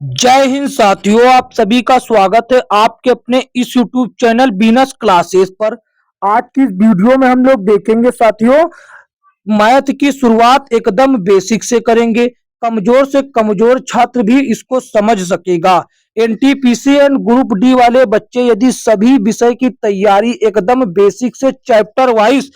जय हिंद साथियों, आप सभी का स्वागत है आपके अपने इस YouTube चैनल बीनस क्लासेस पर। आज की इस वीडियो में हम लोग देखेंगे साथियों, मैथ की शुरुआत एकदम बेसिक से करेंगे। कमजोर से कमजोर छात्र भी इसको समझ सकेगा। एनटीपीसी एंड ग्रुप डी वाले बच्चे यदि सभी विषय की तैयारी एकदम बेसिक से चैप्टर वाइज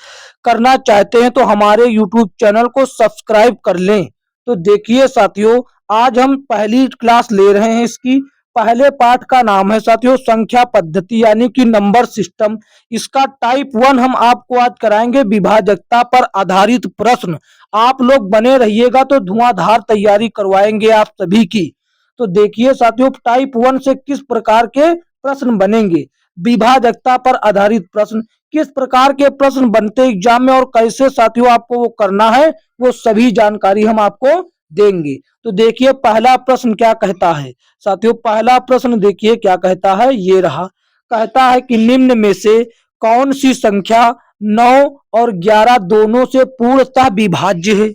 करना चाहते हैं तो हमारे YouTube चैनल को सब्सक्राइब कर लें। तो देखिए साथियों, आज हम पहली क्लास ले रहे हैं। इसकी पहले पाठ का नाम है साथियों संख्या पद्धति यानी कि नंबर सिस्टम। इसका टाइप 1 हम आपको आज कराएंगे, विभाजकता पर आधारित प्रश्न। आप लोग बने रहिएगा तो धुआंधार तैयारी करवाएंगे आप सभी की। तो देखिए साथियों, टाइप 1 से किस प्रकार के प्रश्न बनेंगे। विभाजकता पर आधारित प्रश्न किस प्रकार के प्रश्न बनते एग्जाम में और कैसे साथियों आपको वो करना है, वो सभी जानकारी हम आपको देंगे। तो देखिए पहला प्रश्न क्या कहता है साथियों। पहला प्रश्न देखिए क्या कहता है, ये रहा। कहता है कि निम्न में से कौन सी संख्या 9 और 11 दोनों से पूर्णतः विभाज्य है।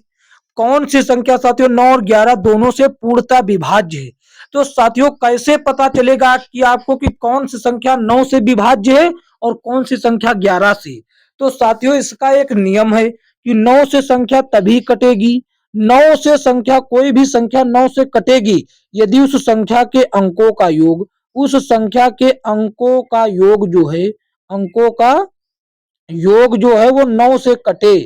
कौन सी संख्या साथियों 9 और 11 दोनों से पूर्णतः विभाज्य है। तो साथियों कैसे पता चलेगा कि आपको कि कौन सी संख्या 9 से विभाज्य है और कौन सी संख्या 11 से। तो साथियों इसका एक नियम है कि 9 से संख्या तभी कटेगी, 9 से संख्या कोई भी संख्या 9 से कटेगी यदि उस संख्या के अंकों का योग, उस संख्या के अंकों का योग जो है, अंकों का योग जो है वो 9 से कटे।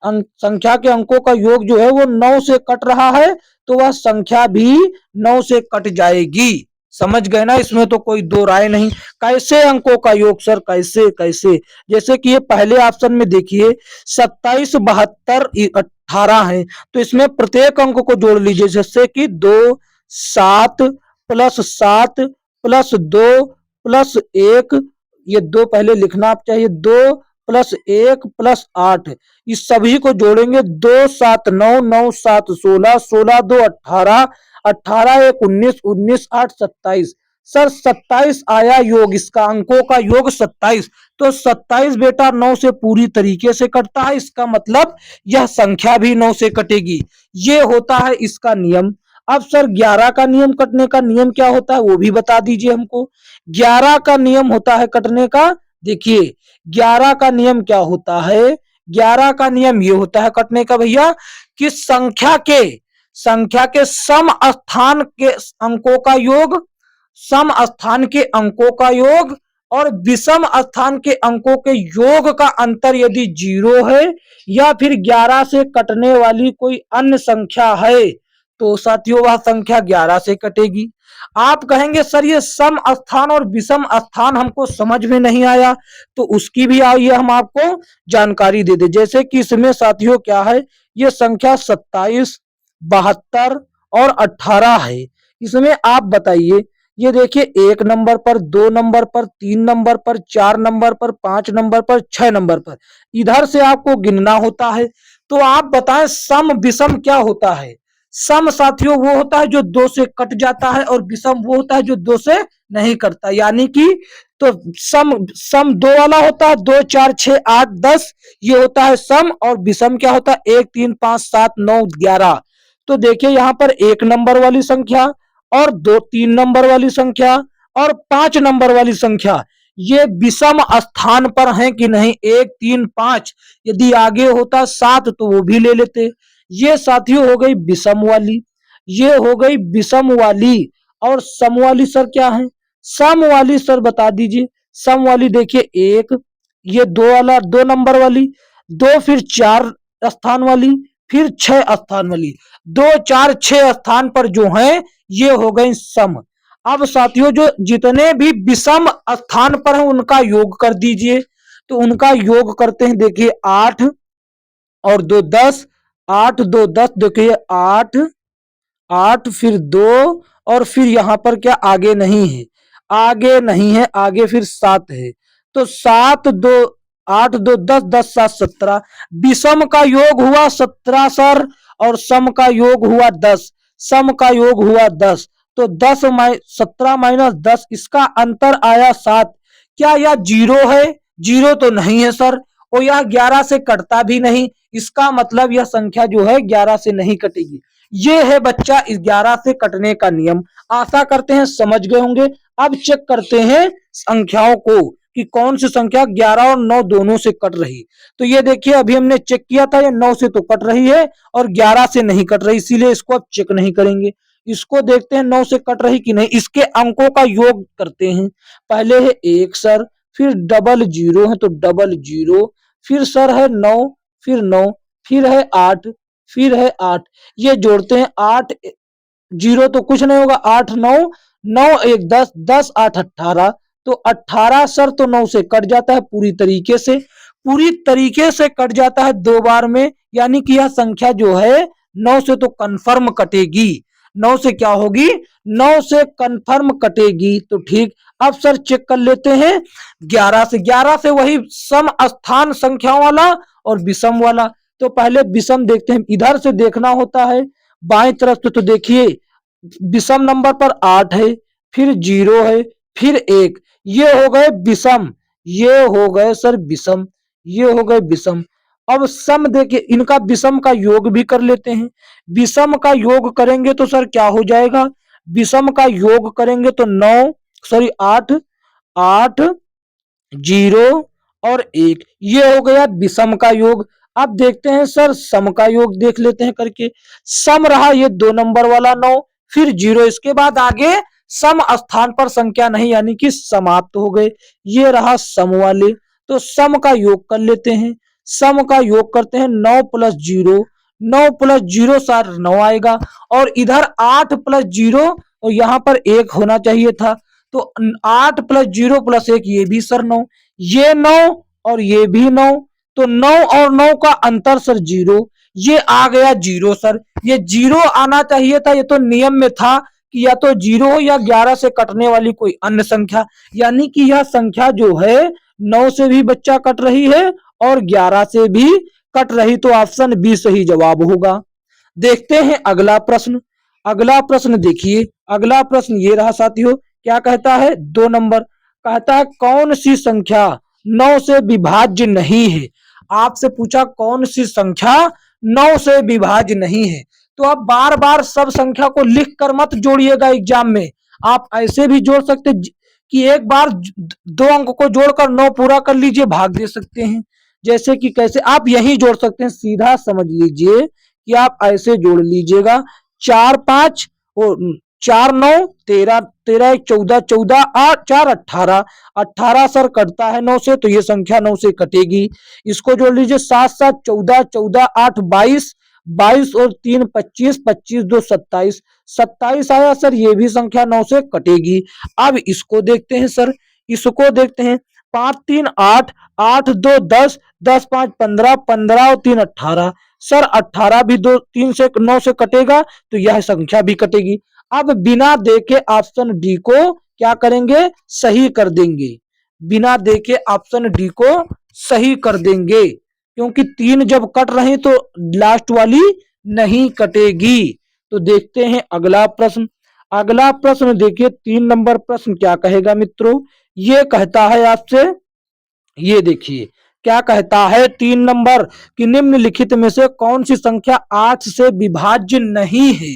संख्या के अंकों का योग जो है वो 9 से कट रहा है तो वह संख्या भी 9 से कट जाएगी। समझ गए ना, इसमें तो कोई दो राय नहीं। कैसे अंकों का योग सर, कैसे कैसे। जैसे कि ये पहले ऑप्शन में देखिए 27, 72, 18 है, तो इसमें प्रत्येक अंक को जोड़ लीजिए। जैसे कि 2, 7 प्लस 7 प्लस 2 प्लस 1, ये 2 पहले लिखना आप चाहिए, 2 प्लस 1 प्लस 8, इस सभी को जोड़ेंगे। 2 7 9, 9 7 16, 16 2 18, 18 1 19, 19 8 27। सर 27 आया योग, इसका अंकों का योग 27। तो 27 बेटा 9 से पूरी तरीके से कटता है, इसका मतलब यह संख्या भी 9 से कटेगी। ये होता है इसका नियम। अब सर 11 का नियम कटने का नियम क्या होता है वो भी बता दीजिए हमको। 11 का नियम होता है कटने का, देखिए 11 का नियम क्या होता है। 11 का नियम ये होता है कटने का भैया कि संख्या के सम स्थान के अंकों का योग, सम स्थान के अंकों का योग और विषम स्थान के अंकों के योग का अंतर यदि 0 है या फिर 11 से कटने वाली कोई अन्य संख्या है तो साथियों वह संख्या 11 से कटेगी। आप कहेंगे सर ये सम स्थान और विषम स्थान हमको समझ में नहीं आया, तो उसकी भी आइए हम आपको जानकारी दे दे। जैसे कि इसमें साथियों क्या है, ये संख्या 27, 72 और 18 है। इसमें आप बताइए, ये देखिए 1 नंबर पर, 2 नंबर पर, 3 नंबर पर, 4 नंबर पर, 5 नंबर पर, 6 नंबर पर, इधर से आपको गिनना होता है। तो आप बताएं सम विषम क्या होता है। सम साथियों वो होता है जो 2 से कट जाता है और विषम वो होता है जो 2 से नहीं कटता। यानी कि तो सम सम 2 वाला होता है 2 4 6 8 10, ये होता है सम। और विषम क्या होता है 1 3 5 7 9 11। तो देखिए यहाँ पर 1 नंबर वाली संख्या और 2 3 नंबर वाली संख्या और 5 नंबर वाली संख्या ये विषम स्थान पर है कि नहीं। 1 3 5, यदि आगे होता 7 तो वो भी ले लेते। ये साथियों हो गई विषम वाली, ये हो गई विषम वाली। और सम वाली सर क्या है, सम वाली सर बता दीजिए। सम वाली देखिए 1, ये 2 वाला 2 नंबर वाली, 2 फिर 4 स्थान वाली, फिर 6 स्थान वाली। 2 4 6 स्थान पर जो है ये हो गई सम। अब साथियों जो जितने भी विषम स्थान पर है उनका योग कर दीजिए। तो उनका योग करते हैं, देखिए 8 और 2 10, 8 2 10, देखिए 8 8 फिर 2 और फिर यहां पर क्या आगे नहीं है, आगे नहीं है, आगे फिर 7 है। तो 7 2 8 2 10, 10 7 17। विषम का योग हुआ 17 सर और सम का योग हुआ 10। सम का योग हुआ 10। तो 17 माइनस 10, इसका अंतर आया 7। क्या यह 0 है? 0 तो नहीं है सर, और यह 11 से कटता भी नहीं। इसका मतलब यह संख्या जो है 11 से नहीं कटेगी। ये है बच्चा 11 से कटने का नियम। आशा करते हैं समझ गए होंगे। अब चेक करते हैं संख्याओं को कि कौन सी संख्या 11 और 9 दोनों से कट रही। तो ये देखिए अभी हमने चेक किया था, ये 9 से तो कट रही है और 11 से नहीं कट रही, इसीलिए इसको अब चेक नहीं करेंगे। इसको देखते हैं 9 से कट रही कि नहीं। इसके अंकों का योग करते हैं। पहले है 1 सर, फिर डबल जीरो है तो डबल जीरो, फिर सर है 9, फिर 9, फिर है 8, फिर है 8। ये जोड़ते हैं 8 जीरो तो कुछ नहीं होगा, 8 9, 9 1 10, 10 8 18। तो 18 सर तो 9 से कट जाता है पूरी तरीके से, पूरी तरीके से कट जाता है 2 बार में, यानी कि यह संख्या जो है 9 से तो कंफर्म कटेगी। 9 से क्या होगी, 9 से कंफर्म कटेगी। तो ठीक, अब सर चेक कर लेते हैं 11 से। 11 से वही सम स्थान संख्या वाला और विषम वाला। तो पहले विषम देखते हैं, इधर से देखना होता है बाएं तरफ से। तो देखिए विषम नंबर पर 8 है, फिर 0 है, फिर 1। ये हो गए विषम, ये हो गए सर विषम, ये हो गए विषम। अब सम देखिए, इनका विषम का योग भी कर लेते हैं। विषम का योग करेंगे तो सर क्या हो जाएगा, विषम का योग करेंगे तो 9 सॉरी 8, 8 0 और 1, ये हो गया विषम का योग। अब देखते हैं सर सम का योग देख लेते हैं करके। सम रहा ये 2 नंबर वाला 9, फिर 0, इसके बाद आगे सम स्थान पर संख्या नहीं, यानी कि समाप्त हो गए। ये रहा सम वाले। तो सम का योग कर लेते हैं। सम का योग करते हैं 9 प्लस 0, 9 प्लस 0 सर 9 आएगा, और इधर 8 प्लस 0 और यहाँ पर 1 होना चाहिए था। तो 8 प्लस 0 प्लस 1, ये भी सर 9, ये 9 और ये भी 9। तो 9 और 9 का अंतर सर 0, ये आ गया 0 सर। ये 0 आना चाहिए था, ये तो नियम में था कि या तो 0 हो या 11 से कटने वाली कोई अन्य संख्या, यानी कि यह संख्या जो है 9 से भी बच्चा कट रही है और 11 से भी कट रही। तो ऑप्शन बी सही जवाब होगा। देखते हैं अगला प्रश्न। अगला प्रश्न देखिए, अगला प्रश्न ये रहा साथियों। क्या कहता है, 2 नंबर कहता है कौन सी संख्या 9 से विभाज्य नहीं है। आपसे पूछा कौन सी संख्या 9 से विभाज्य नहीं है। तो आप बार बार सब संख्या को लिख कर मत जोड़िएगा एग्जाम में। आप ऐसे भी जोड़ सकते कि एक बार 2 अंक को जोड़कर 9 पूरा कर लीजिए, भाग दे सकते हैं। जैसे कि कैसे आप यही जोड़ सकते हैं, सीधा समझ लीजिए कि आप ऐसे जोड़ लीजिएगा 4 5 और 4 9 13, 13 1 14, 14 8 4 18, 18 सर कटता है 9 से, तो ये संख्या 9 से कटेगी। इसको जोड़ लीजिए 7 7 14, 14 8 22, 22 और 3 25, 25 2 27, 27 आया सर, ये भी संख्या 9 से कटेगी। अब इसको देखते हैं सर, इसको देखते हैं 5 3 8, 8 2 10, 10 5 15, 15 और 3 18। सर 18 भी 2 3 से 9 से कटेगा, तो यह संख्या भी कटेगी। अब बिना देखे ऑप्शन डी को क्या करेंगे, सही कर देंगे। बिना देखे ऑप्शन डी को सही कर देंगे, क्योंकि 3 जब कट रहे तो लास्ट वाली नहीं कटेगी। तो देखते हैं अगला प्रश्न। अगला प्रश्न देखिए 3 नंबर प्रश्न क्या कहेगा मित्रों। ये कहता है आपसे, ये देखिए क्या कहता है 3 नंबर कि निम्नलिखित में से कौन सी संख्या 8 से विभाज्य नहीं है।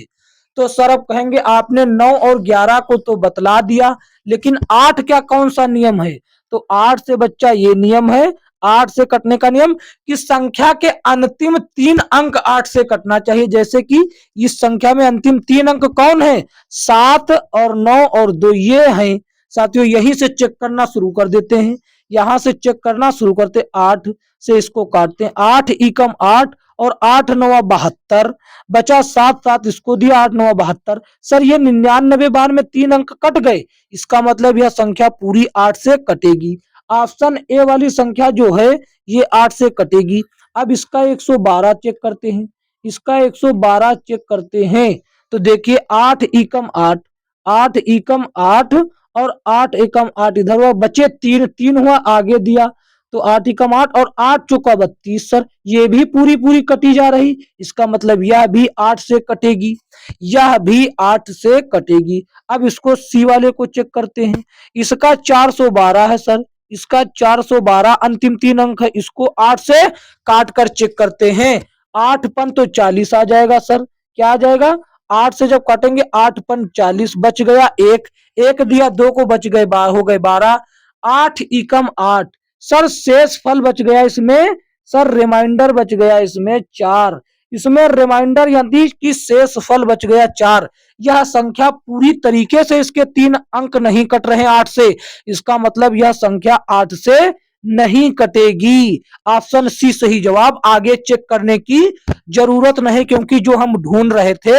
तो सर अब कहेंगे आपने 9 और 11 को तो बतला दिया, लेकिन 8 क्या कौन सा नियम है। तो 8 से बच्चा ये नियम है, 8 से कटने का नियम कि संख्या के अंतिम 3 अंक 8 से कटना चाहिए। जैसे कि इस संख्या में अंतिम 3 अंक कौन है, 7 और 9 और 2, ये हैं साथियों। यहीं से चेक करना शुरू कर देते हैं, यहां से चेक करना शुरू करते। 8 से इसको काटते हैं, 8 एकम 8 और 8 9 72, बचा 7 7, इसको दिया 8 9 72। सर ये 99 बार में 3 अंक कट गए, इसका मतलब यह संख्या पूरी 8 से कटेगी। ऑप्शन ए वाली संख्या जो है ये 8 से कटेगी। अब इसका 112 चेक करते हैं, इसका 112 चेक करते हैं। तो देखिए 8 एकम 8, 8 एकम 8 और 8 एकम 8 इधर हुआ, बचे 3, 3 हुआ आगे दिया। तो 8 एकम 8 और 8 चौका 32 सर, ये भी पूरी पूरी कटी जा रही, इसका मतलब यह भी 8 से कटेगी, यह भी 8 से कटेगी। अब इसको सी वाले को चेक करते हैं। इसका 412 है सर, इसका 412 अंतिम 3 अंक है, इसको 8 से काट कर चेक करते हैं। 8 पन तो 40 आ जाएगा सर, क्या आ जाएगा, 8 से जब काटेंगे 8 पन 40 बच गया एक, एक दिया 2 को बच गए हो गए 12, 8 एकम 8। सर शेष फल बच गया इसमें, सर रिमाइंडर बच गया इसमें 4, इसमें रिमाइंडर यानी कि शेष फल बच गया 4। यह संख्या पूरी तरीके से इसके 3 अंक नहीं कट रहे 8 से, इसका मतलब यह संख्या 8 से नहीं कटेगी। ऑप्शन सी सही जवाब, आगे चेक करने की जरूरत नहीं क्योंकि जो हम ढूंढ रहे थे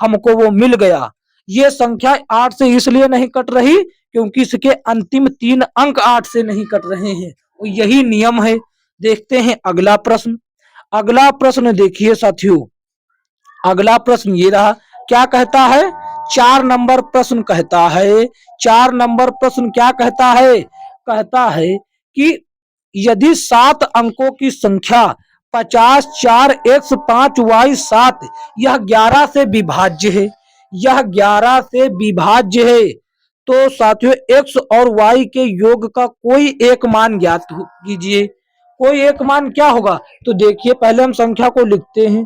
हमको वो मिल गया। ये संख्या 8 से इसलिए नहीं कट रही क्योंकि इसके अंतिम 3 अंक 8 से नहीं कट रहे हैं, तो यही नियम है। देखते हैं अगला प्रश्न। अगला प्रश्न देखिए साथियों, अगला प्रश्न ये रहा, क्या कहता है, 4 नंबर प्रश्न कहता है, 4 नंबर प्रश्न क्या कहता है, कहता है कि यदि 7 अंकों की संख्या 50 4 x 5 y 7 यह 11 से विभाज्य है, यह 11 से विभाज्य है, तो साथियों x और y के योग का कोई एक मान ज्ञात कीजिए। कोई एक मान क्या होगा, तो देखिए पहले हम संख्या को लिखते हैं,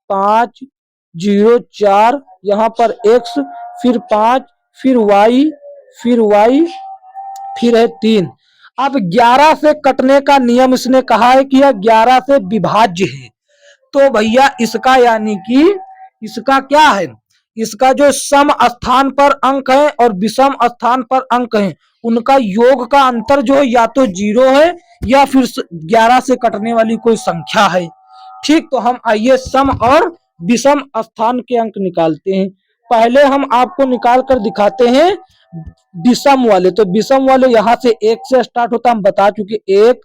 5 0 4 यहाँ पर x, फिर 5, फिर y, फिर है 3। अब 11 से कटने का नियम इसने कहा है कि यह 11 से विभाज्य है, तो भैया इसका यानी कि इसका क्या है, इसका जो सम स्थान पर अंक है और विषम स्थान पर अंक है उनका योग का अंतर जो है या तो 0 है या फिर 11 से कटने वाली कोई संख्या है। ठीक, तो हम आइए सम और विषम स्थान के अंक निकालते हैं। पहले हम आपको निकाल कर दिखाते हैं विषम वाले, तो विषम वाले यहाँ से 1 से स्टार्ट होता, हम बता चुके 1,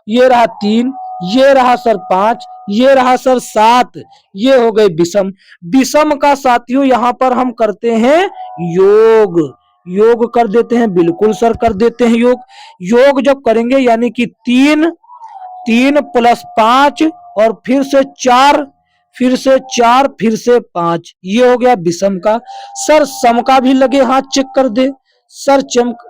ये रहा 3, ये रहा सर 5, ये रहा सर 7, ये हो गए विषम। विषम का साथियों यहाँ पर हम करते हैं योग, योग कर देते हैं, बिल्कुल सर कर देते हैं योग। योग जब करेंगे यानी कि 3 प्लस 5 और फिर से 4, फिर से 4, फिर से 5, ये हो गया विषम का। सर सम का भी लगे हाथ चेक कर दे, सर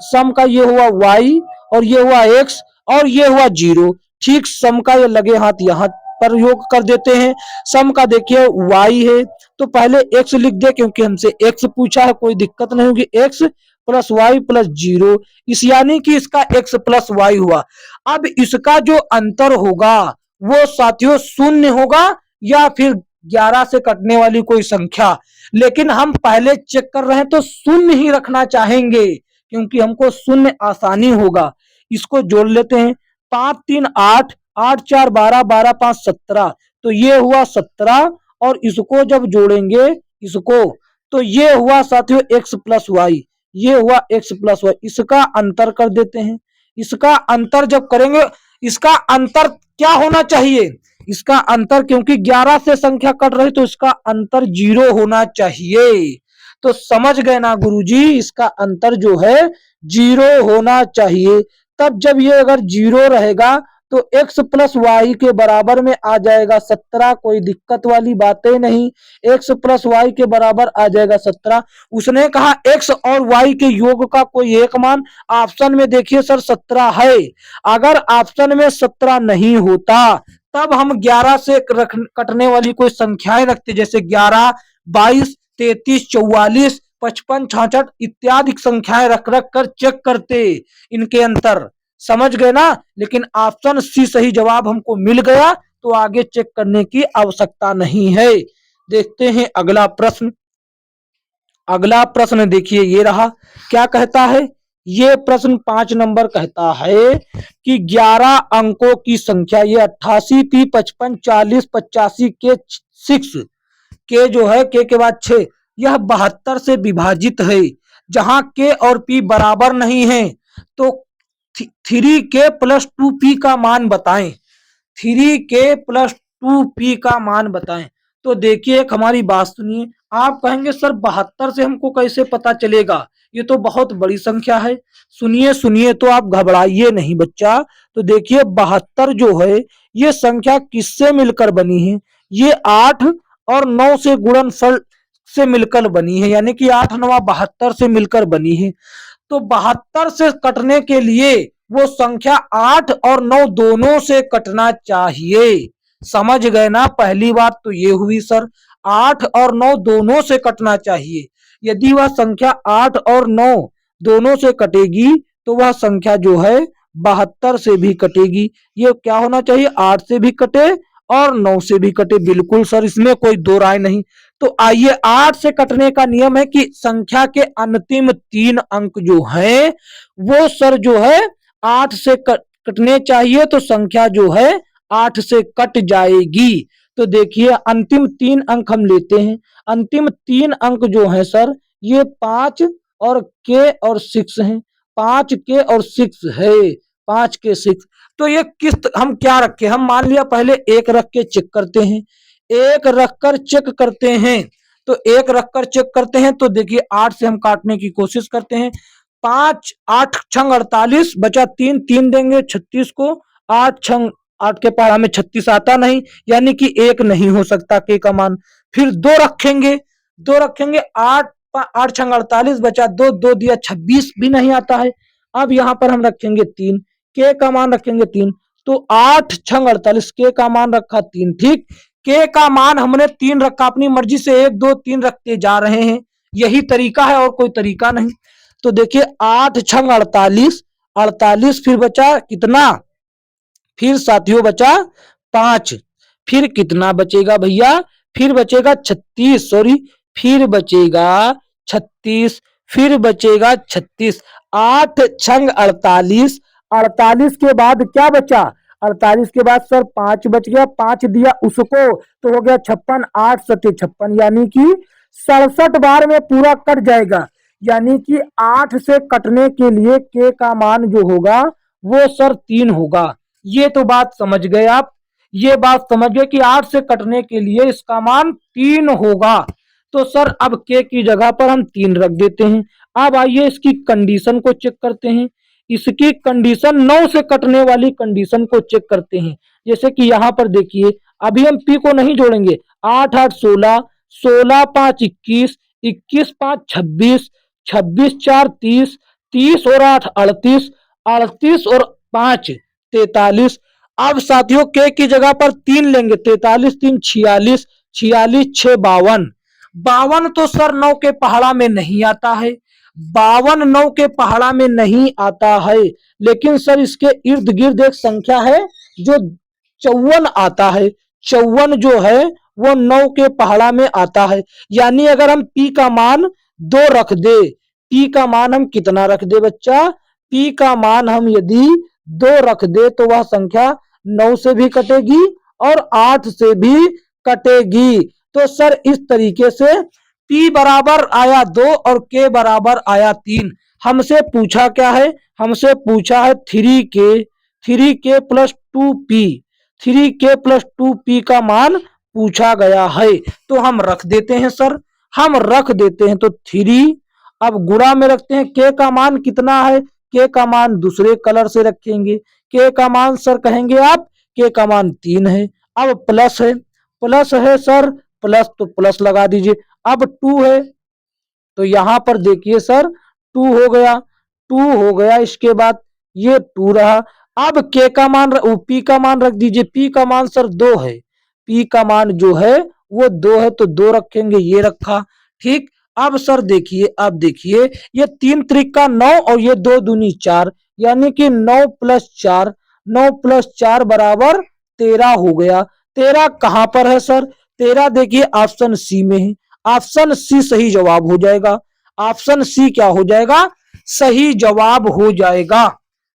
सम का ये हुआ y और ये हुआ x और ये हुआ 0। ठीक, सम का ये लगे हाथ यहाँ पर योग कर देते हैं। सम का देखिए y है तो पहले x लिख दे क्योंकि हमसे x पूछा है, कोई दिक्कत नहीं होगी, x प्लस y प्लस 0, इस यानी कि इसका x प्लस y हुआ। अब इसका जो अंतर होगा वो साथियों शून्य होगा या फिर 11 से कटने वाली कोई संख्या, लेकिन हम पहले चेक कर रहे हैं तो शून्य ही रखना चाहेंगे क्योंकि हमको शून्य आसानी होगा। इसको जोड़ लेते हैं, 5 3 8, 8 4 12, 12 5 17, तो ये हुआ 17 और इसको जब जोड़ेंगे इसको तो ये हुआ साथियों x प्लस वाई, ये हुआ x प्लस वाई। इसका अंतर कर देते हैं, इसका अंतर जब करेंगे इसका अंतर क्या होना चाहिए, इसका अंतर क्योंकि 11 से संख्या कट रही तो इसका अंतर 0 होना चाहिए। तो समझ गए ना गुरुजी, इसका अंतर जो है 0 होना चाहिए। तब जब ये अगर 0 रहेगा तो x प्लस वाई के बराबर में आ जाएगा 17, कोई दिक्कत वाली बातें नहीं, x प्लस वाई के बराबर आ जाएगा 17। उसने कहा x और y के योग का कोई एक मान, ऑप्शन में देखिए सर 17 है, अगर ऑप्शन में 17 नहीं होता तब हम 11 से कटने वाली कोई संख्याएं रखते, जैसे 11 22 33 44 55 66 इत्यादि संख्याएं रख रख कर चेक करते इनके अंतर। समझ गए ना, लेकिन ऑप्शन सी सही जवाब हमको मिल गया तो आगे चेक करने की आवश्यकता नहीं है। देखते हैं अगला प्रश्न। अगला प्रश्न देखिए ये रहा, क्या कहता है, ये प्रश्न 5 नंबर कहता है कि 11 अंकों की संख्या, ये 88 30 55 40 85 के 6 के जो है के बाद 6, यह 72 से विभाजित है। जहां के और पी बराबर नहीं है तो 3k प्लस 2p का मान बताएं, 3k प्लस 2p का मान बताएं। तो देखिए एक हमारी बात सुनिए, आप कहेंगे सर 72 से हमको कैसे पता चलेगा, ये तो बहुत बड़ी संख्या है। सुनिए सुनिए, तो आप घबराइए नहीं बच्चा। तो देखिए 72 जो है ये संख्या किससे मिलकर बनी है, ये 8 और 9 से गुणनफल से मिलकर बनी है, यानी कि 8 9 72 से मिलकर बनी है। तो 72 से कटने के लिए वो संख्या 8 और 9 दोनों से कटना चाहिए। समझ गए ना, पहली बात तो ये हुई सर। 8 और 9 दोनों से कटना चाहिए। यदि वह संख्या 8 और 9 दोनों से कटेगी तो वह संख्या जो है 72 से भी कटेगी। ये क्या होना चाहिए, 8 से भी कटे और 9 से भी कटे। बिल्कुल सर, इसमें कोई दो राय नहीं। तो आइए, 8 से कटने का नियम है कि संख्या के अंतिम 3 अंक जो है वो सर जो है 8 से कटने चाहिए, तो संख्या जो है 8 से कट जाएगी। तो देखिए, अंतिम 3 अंक हम लेते हैं। अंतिम 3 अंक जो है सर ये 5 और के और 6 हैं। 5 के और 6 है, 5 के 6। तो ये किस हम क्या रखे, हम मान लिया पहले एक रख के चेक करते हैं। एक रखकर चेक करते हैं, तो एक रखकर चेक करते हैं। तो देखिए, 8 से हम काटने की कोशिश करते हैं। 5 8 छंग 48 बचा 3, 3 देंगे 36 को। 8 छंग 8 के पहाड़ा में 36 आता नहीं, यानी कि एक नहीं हो सकता के का मान। फिर 2 रखेंगे, 2 रखेंगे। 8 8 छंग 48 बचा 2, 2 दिया 26 भी नहीं आता है। अब यहां पर हम रखेंगे 3, के का मान रखेंगे 3। तो 8 छंग 48, के का मान रखा 3। ठीक, के का मान हमने 3 रखा, अपनी मर्जी से 1 2 3 रखते जा रहे हैं। यही तरीका है और कोई तरीका नहीं। तो देखिए, 8 छंग 48, 48 फिर बचा कितना, फिर साथियों बचा 5। फिर कितना बचेगा भैया, फिर बचेगा 36, सॉरी, फिर बचेगा 36, फिर बचेगा 36। 8 छंग 48, 48 के बाद क्या बचा, 48 के बाद सर 5 बच गया, 5 दिया उसको तो हो गया 56। 8 सत्य 56, यानी कि 67 बार में पूरा कट जाएगा। यानी कि 8 से कटने के लिए के का मान जो होगा वो सर 3 होगा। ये तो बात समझ गए आप, ये बात समझ गए कि 8 से कटने के लिए इसका मान 3 होगा। तो सर अब के की जगह पर हम 3 रख देते हैं। अब आइए इसकी कंडीशन को चेक करते हैं। इसकी कंडीशन 9 से कटने वाली कंडीशन को चेक करते हैं। जैसे कि यहां पर देखिए, अभी हम पी को नहीं जोड़ेंगे। 8 8 16, 16 5 21, 21 5 26, 26 4 30, 30 और 8 38, 38 और 5 43। अब साथियों के की जगह पर 3 लेंगे। 43 3 46, 46 6 52। 52 तो सर 9 के पहाड़ा में नहीं आता है। 52 9 के पहाड़ा में नहीं आता है, लेकिन सर इसके इर्द गिर्द एक संख्या है जो 54 आता है। 54 जो है वो 9 के पहाड़ा में आता है। यानी अगर हम पी का मान 2 रख दे, पी का मान हम कितना रख दे बच्चा, पी का मान हम यदि 2 रख दे तो वह संख्या 9 से भी कटेगी और 8 से भी कटेगी। तो सर इस तरीके से P बराबर आया 2 और K बराबर आया 3। हमसे पूछा क्या है, हमसे पूछा है 3K plus 2P, 3K plus 2P का मान पूछा गया है। तो हम रख देते हैं सर, हम रख देते हैं। तो 3, अब गुणा में रखते हैं। K का मान कितना है, K का मान दूसरे कलर से रखेंगे। K का मान सर कहेंगे आप, K का मान 3 है। अब प्लस है, प्लस है सर, प्लस तो प्लस लगा दीजिए। अब 2 है, तो यहां पर देखिए सर 2 हो गया, 2 हो गया। इसके बाद ये 2 रहा। अब के का मान, पी का मान रख दीजिए। पी का मान सर 2 है, पी का मान जो है वो 2 है, तो 2 रखेंगे, ये रखा। ठीक, अब सर देखिए, अब देखिए, ये 3 त्रिका 9 और ये 2 दूनी 4, यानी कि 9 प्लस 4, 9 प्लस 4 बराबर 13 हो गया। 13 कहां पर है सर, 13 देखिए ऑप्शन सी में है। ऑप्शन सी सही जवाब हो जाएगा। ऑप्शन सी क्या हो जाएगा, सही जवाब हो जाएगा।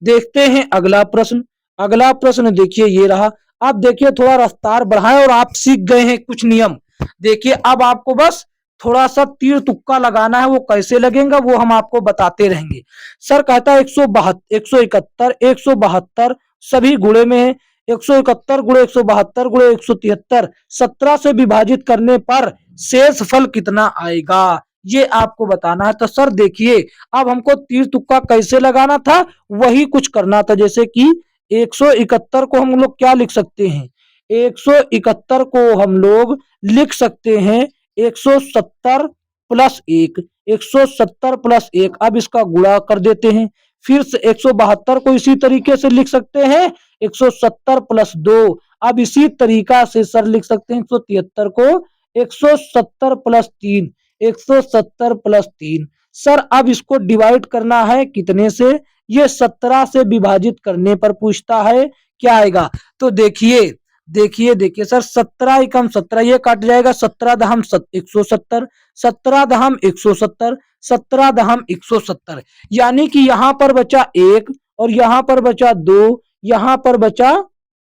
देखते हैं अगला प्रश्न। अगला प्रश्न देखिए ये रहा। अब देखिए थोड़ा रफ्तार बढ़ाएं और आप सीख गए हैं कुछ नियम। देखिए अब आपको बस थोड़ा सा तीर तुक्का लगाना है, वो कैसे लगेगा वो हम आपको बताते रहेंगे। सर कहता है 171, 172 सभी गुणे में है। 171 गुणे 172 गुणे 173 17 से विभाजित करने पर शेष फल कितना आएगा, ये आपको बताना है। तो सर देखिए, अब हमको तीर तुक्का कैसे लगाना था वही कुछ करना था। जैसे कि 171 को हम लोग क्या लिख सकते हैं, 171 को हम लोग लिख सकते हैं 170 प्लस 1, 170 प्लस 1। अब इसका गुणा कर देते हैं। फिर से 172 को इसी तरीके से लिख सकते हैं 170 प्लस 2। अब इसी तरीका से सर लिख सकते हैं 173 को 170 प्लस 3, 170 प्लस 3। सर अब इसको डिवाइड करना है कितने से? ये 17 से विभाजित करने पर पूछता है क्या आएगा। तो देखिए देखिए देखिए सर, 17 एकम 17, ये काट जाएगा, 17 दहम 170, 17 दहम 170, 17 दहम 170, यानी कि यहां पर बचा 1 और यहां पर बचा 2, यहां पर बचा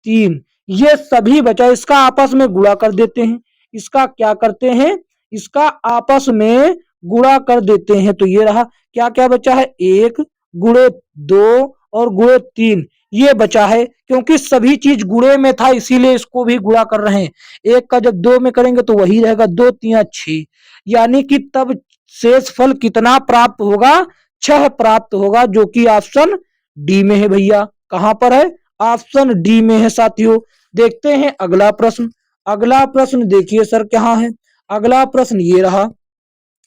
3, ये सभी बचा। इसका आपस में गुणा कर देते हैं। इसका क्या करते हैं? इसका आपस में गुणा कर देते हैं। तो ये रहा, क्या क्या बचा है? 1 गुणे 2 और गुणे 3, ये बचा है। क्योंकि सभी चीज गुणे में था इसीलिए इसको भी गुणा कर रहे हैं। 1 का जब 2 में करेंगे तो वही रहेगा, 2 3 6, यानी कि तब शेष फल कितना प्राप्त होगा? 6 प्राप्त होगा, जो कि ऑप्शन डी में है भैया। कहां पर है? ऑप्शन डी में है साथियों। देखते हैं अगला प्रश्न। अगला प्रश्न देखिए सर क्या है। अगला प्रश्न ये रहा,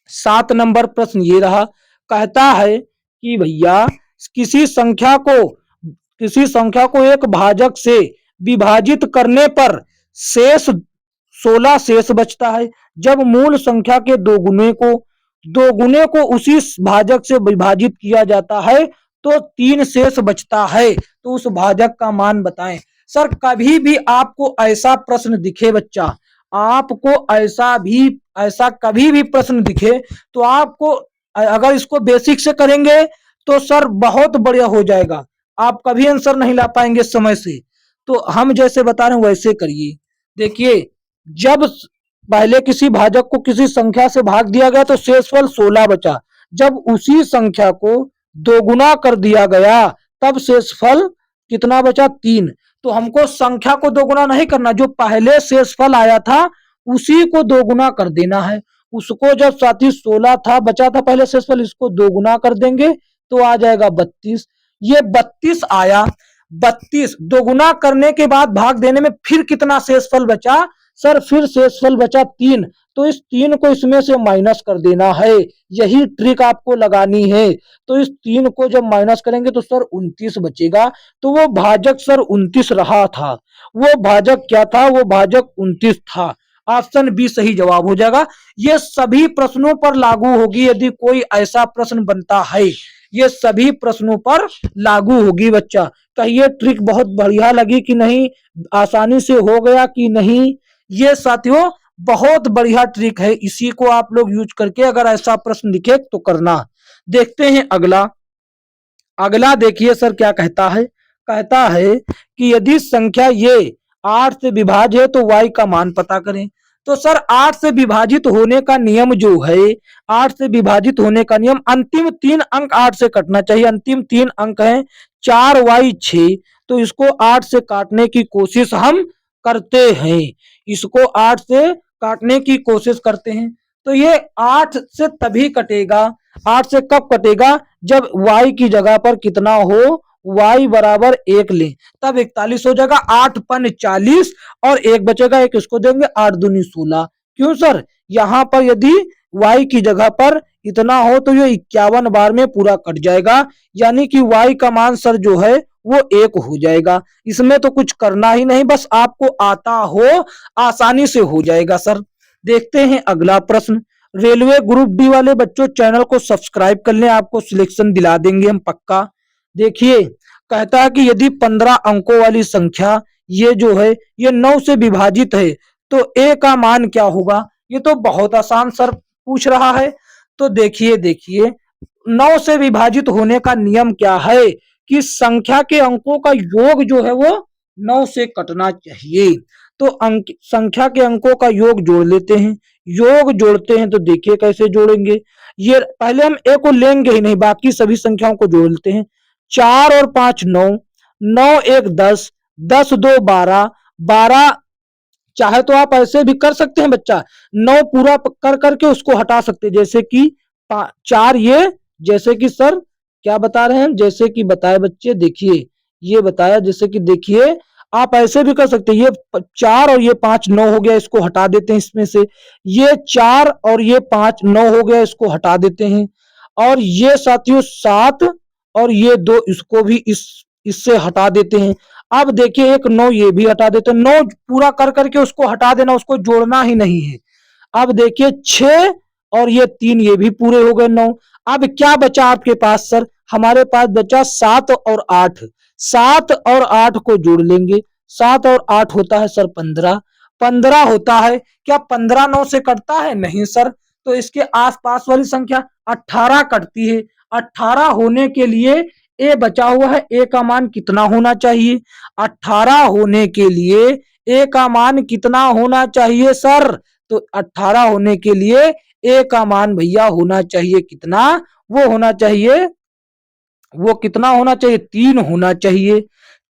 7 नंबर प्रश्न ये रहा। कहता है कि भैया किसी संख्या को किसी संख्या को एक भाजक से विभाजित करने पर शेष 16 शेष बचता है। जब मूल संख्या के दो गुने को उसी भाजक से विभाजित किया जाता है तो 3 शेष बचता है। तो उस भाजक का मान बताएं। सर कभी भी आपको ऐसा प्रश्न दिखे बच्चा, आपको ऐसा कभी भी प्रश्न दिखे तो आपको, अगर इसको बेसिक से करेंगे तो सर बहुत बढ़िया हो जाएगा, आप कभी आंसर नहीं ला पाएंगे समय से। तो हम जैसे बता रहे हैं वैसे करिए। देखिए, जब पहले किसी भाजक को किसी संख्या से भाग दिया गया तो शेषफल 16 बचा। जब उसी संख्या को दोगुना कर दिया गया तब शेषफल कितना बचा? 3। तो हमको संख्या को दोगुना नहीं करना, जो पहले शेषफल आया था उसी को दोगुना कर देना है। उसको जब साथी 16 था बचा था पहले शेषफल, इसको दोगुना कर देंगे तो आ जाएगा 32। ये 32 आया। 32 दोगुना करने के बाद भाग देने में फिर कितना शेषफल बचा? सर फिर शेषफल बचा 3। तो इस 3 को इसमें से माइनस कर देना है, यही ट्रिक आपको लगानी है। तो इस 3 को जब माइनस करेंगे तो सर 29 बचेगा। तो वो भाजक सर 29 रहा था। वो भाजक क्या था? वो भाजक 29 था। ऑप्शन बी सही जवाब हो जाएगा। ये सभी प्रश्नों पर लागू होगी यदि कोई ऐसा प्रश्न बनता है, ये सभी प्रश्नों पर लागू होगी बच्चा। कहिए ट्रिक बहुत बढ़िया लगी कि नहीं, आसानी से हो गया कि नहीं? ये साथियों बहुत बढ़िया ट्रिक है, इसी को आप लोग यूज करके अगर ऐसा प्रश्न दिखे तो करना। देखते हैं अगला। अगला देखिए सर क्या कहता है। कहता है कि यदि संख्या ये 8 से विभाज्य है तो y का मान पता करें। तो सर 8 से विभाजित होने का नियम जो है, 8 से विभाजित होने का नियम, अंतिम 3 अंक 8 से कटना चाहिए। अंतिम 3 अंक है 4y 6, तो इसको 8 से काटने की कोशिश हम करते हैं। इसको 8 से काटने की कोशिश करते हैं। तो ये 8 से तभी कटेगा। 8 से कब कटेगा? जब y की जगह पर कितना हो? y बराबर 1 ले, तब 41 हो जाएगा। 8 पन 40 और 1 बचेगा, 1 इसको देंगे, 8 दूनी 16। क्यों सर? यहाँ पर यदि y की जगह पर इतना हो तो ये 51 बार में पूरा कट जाएगा, यानी कि y का मान सर जो है वो 1 हो जाएगा। इसमें तो कुछ करना ही नहीं, बस आपको आता हो आसानी से हो जाएगा सर। देखते हैं अगला प्रश्न। रेलवे ग्रुप डी वाले बच्चों चैनल को सब्सक्राइब कर लें, आपको सिलेक्शन दिला देंगे हम पक्का। देखिए कहता है कि यदि 15 अंकों वाली संख्या ये जो है ये 9 से विभाजित है तो a का मान क्या होगा? ये तो बहुत आसान सर पूछ रहा है। तो देखिए 9 से विभाजित होने का नियम क्या है कि संख्या के अंकों का योग जो है वो 9 से कटना चाहिए। तो संख्या के अंकों का योग जोड़ लेते हैं। योग जोड़ते हैं तो देखिए कैसे जोड़ेंगे। ये पहले हम a को लेंगे ही नहीं, बाकी सभी संख्याओं को जोड़ लेते हैं। 4 और 5 9, 9 1 10, 10 2 12, 12 चाहे तो आप ऐसे भी कर सकते हैं बच्चा, 9 पूरा कर करके उसको हटा सकते हैं। जैसे कि 4 ये, जैसे कि सर क्या बता रहे हैं, जैसे कि बताए बच्चे, देखिए ये बताया, जैसे कि देखिए आप ऐसे भी कर सकते हैं। ये 4 और ये 5 9 हो गया, इसको हटा देते हैं इसमें से। ये 4 और ये 5 9 हो गया, इसको हटा देते हैं। और ये साथियों 7 और ये 2, इसको भी इससे हटा देते हैं। अब देखिए एक 9 ये भी हटा देते हैं। 9 पूरा कर करके उसको हटा देना, उसको जोड़ना ही नहीं है। अब देखिए 6 और ये 3 ये भी पूरे हो गए 9। अब क्या बचा आपके पास सर? हमारे पास बचा 7 और 8। 7 और 8 को जोड़ लेंगे। 7 और 8 होता है सर 15। 15 होता है। क्या 15 9 से कटता है? नहीं सर। तो इसके आसपास वाली संख्या 18 कटती है। 18 होने के लिए ए बचा हुआ है, ए का मान कितना होना चाहिए? 18 होने के लिए ए का मान कितना होना चाहिए सर? तो 18 होने के लिए ए का मान भैया होना चाहिए कितना? वो होना चाहिए, वो कितना होना चाहिए? 3 होना चाहिए।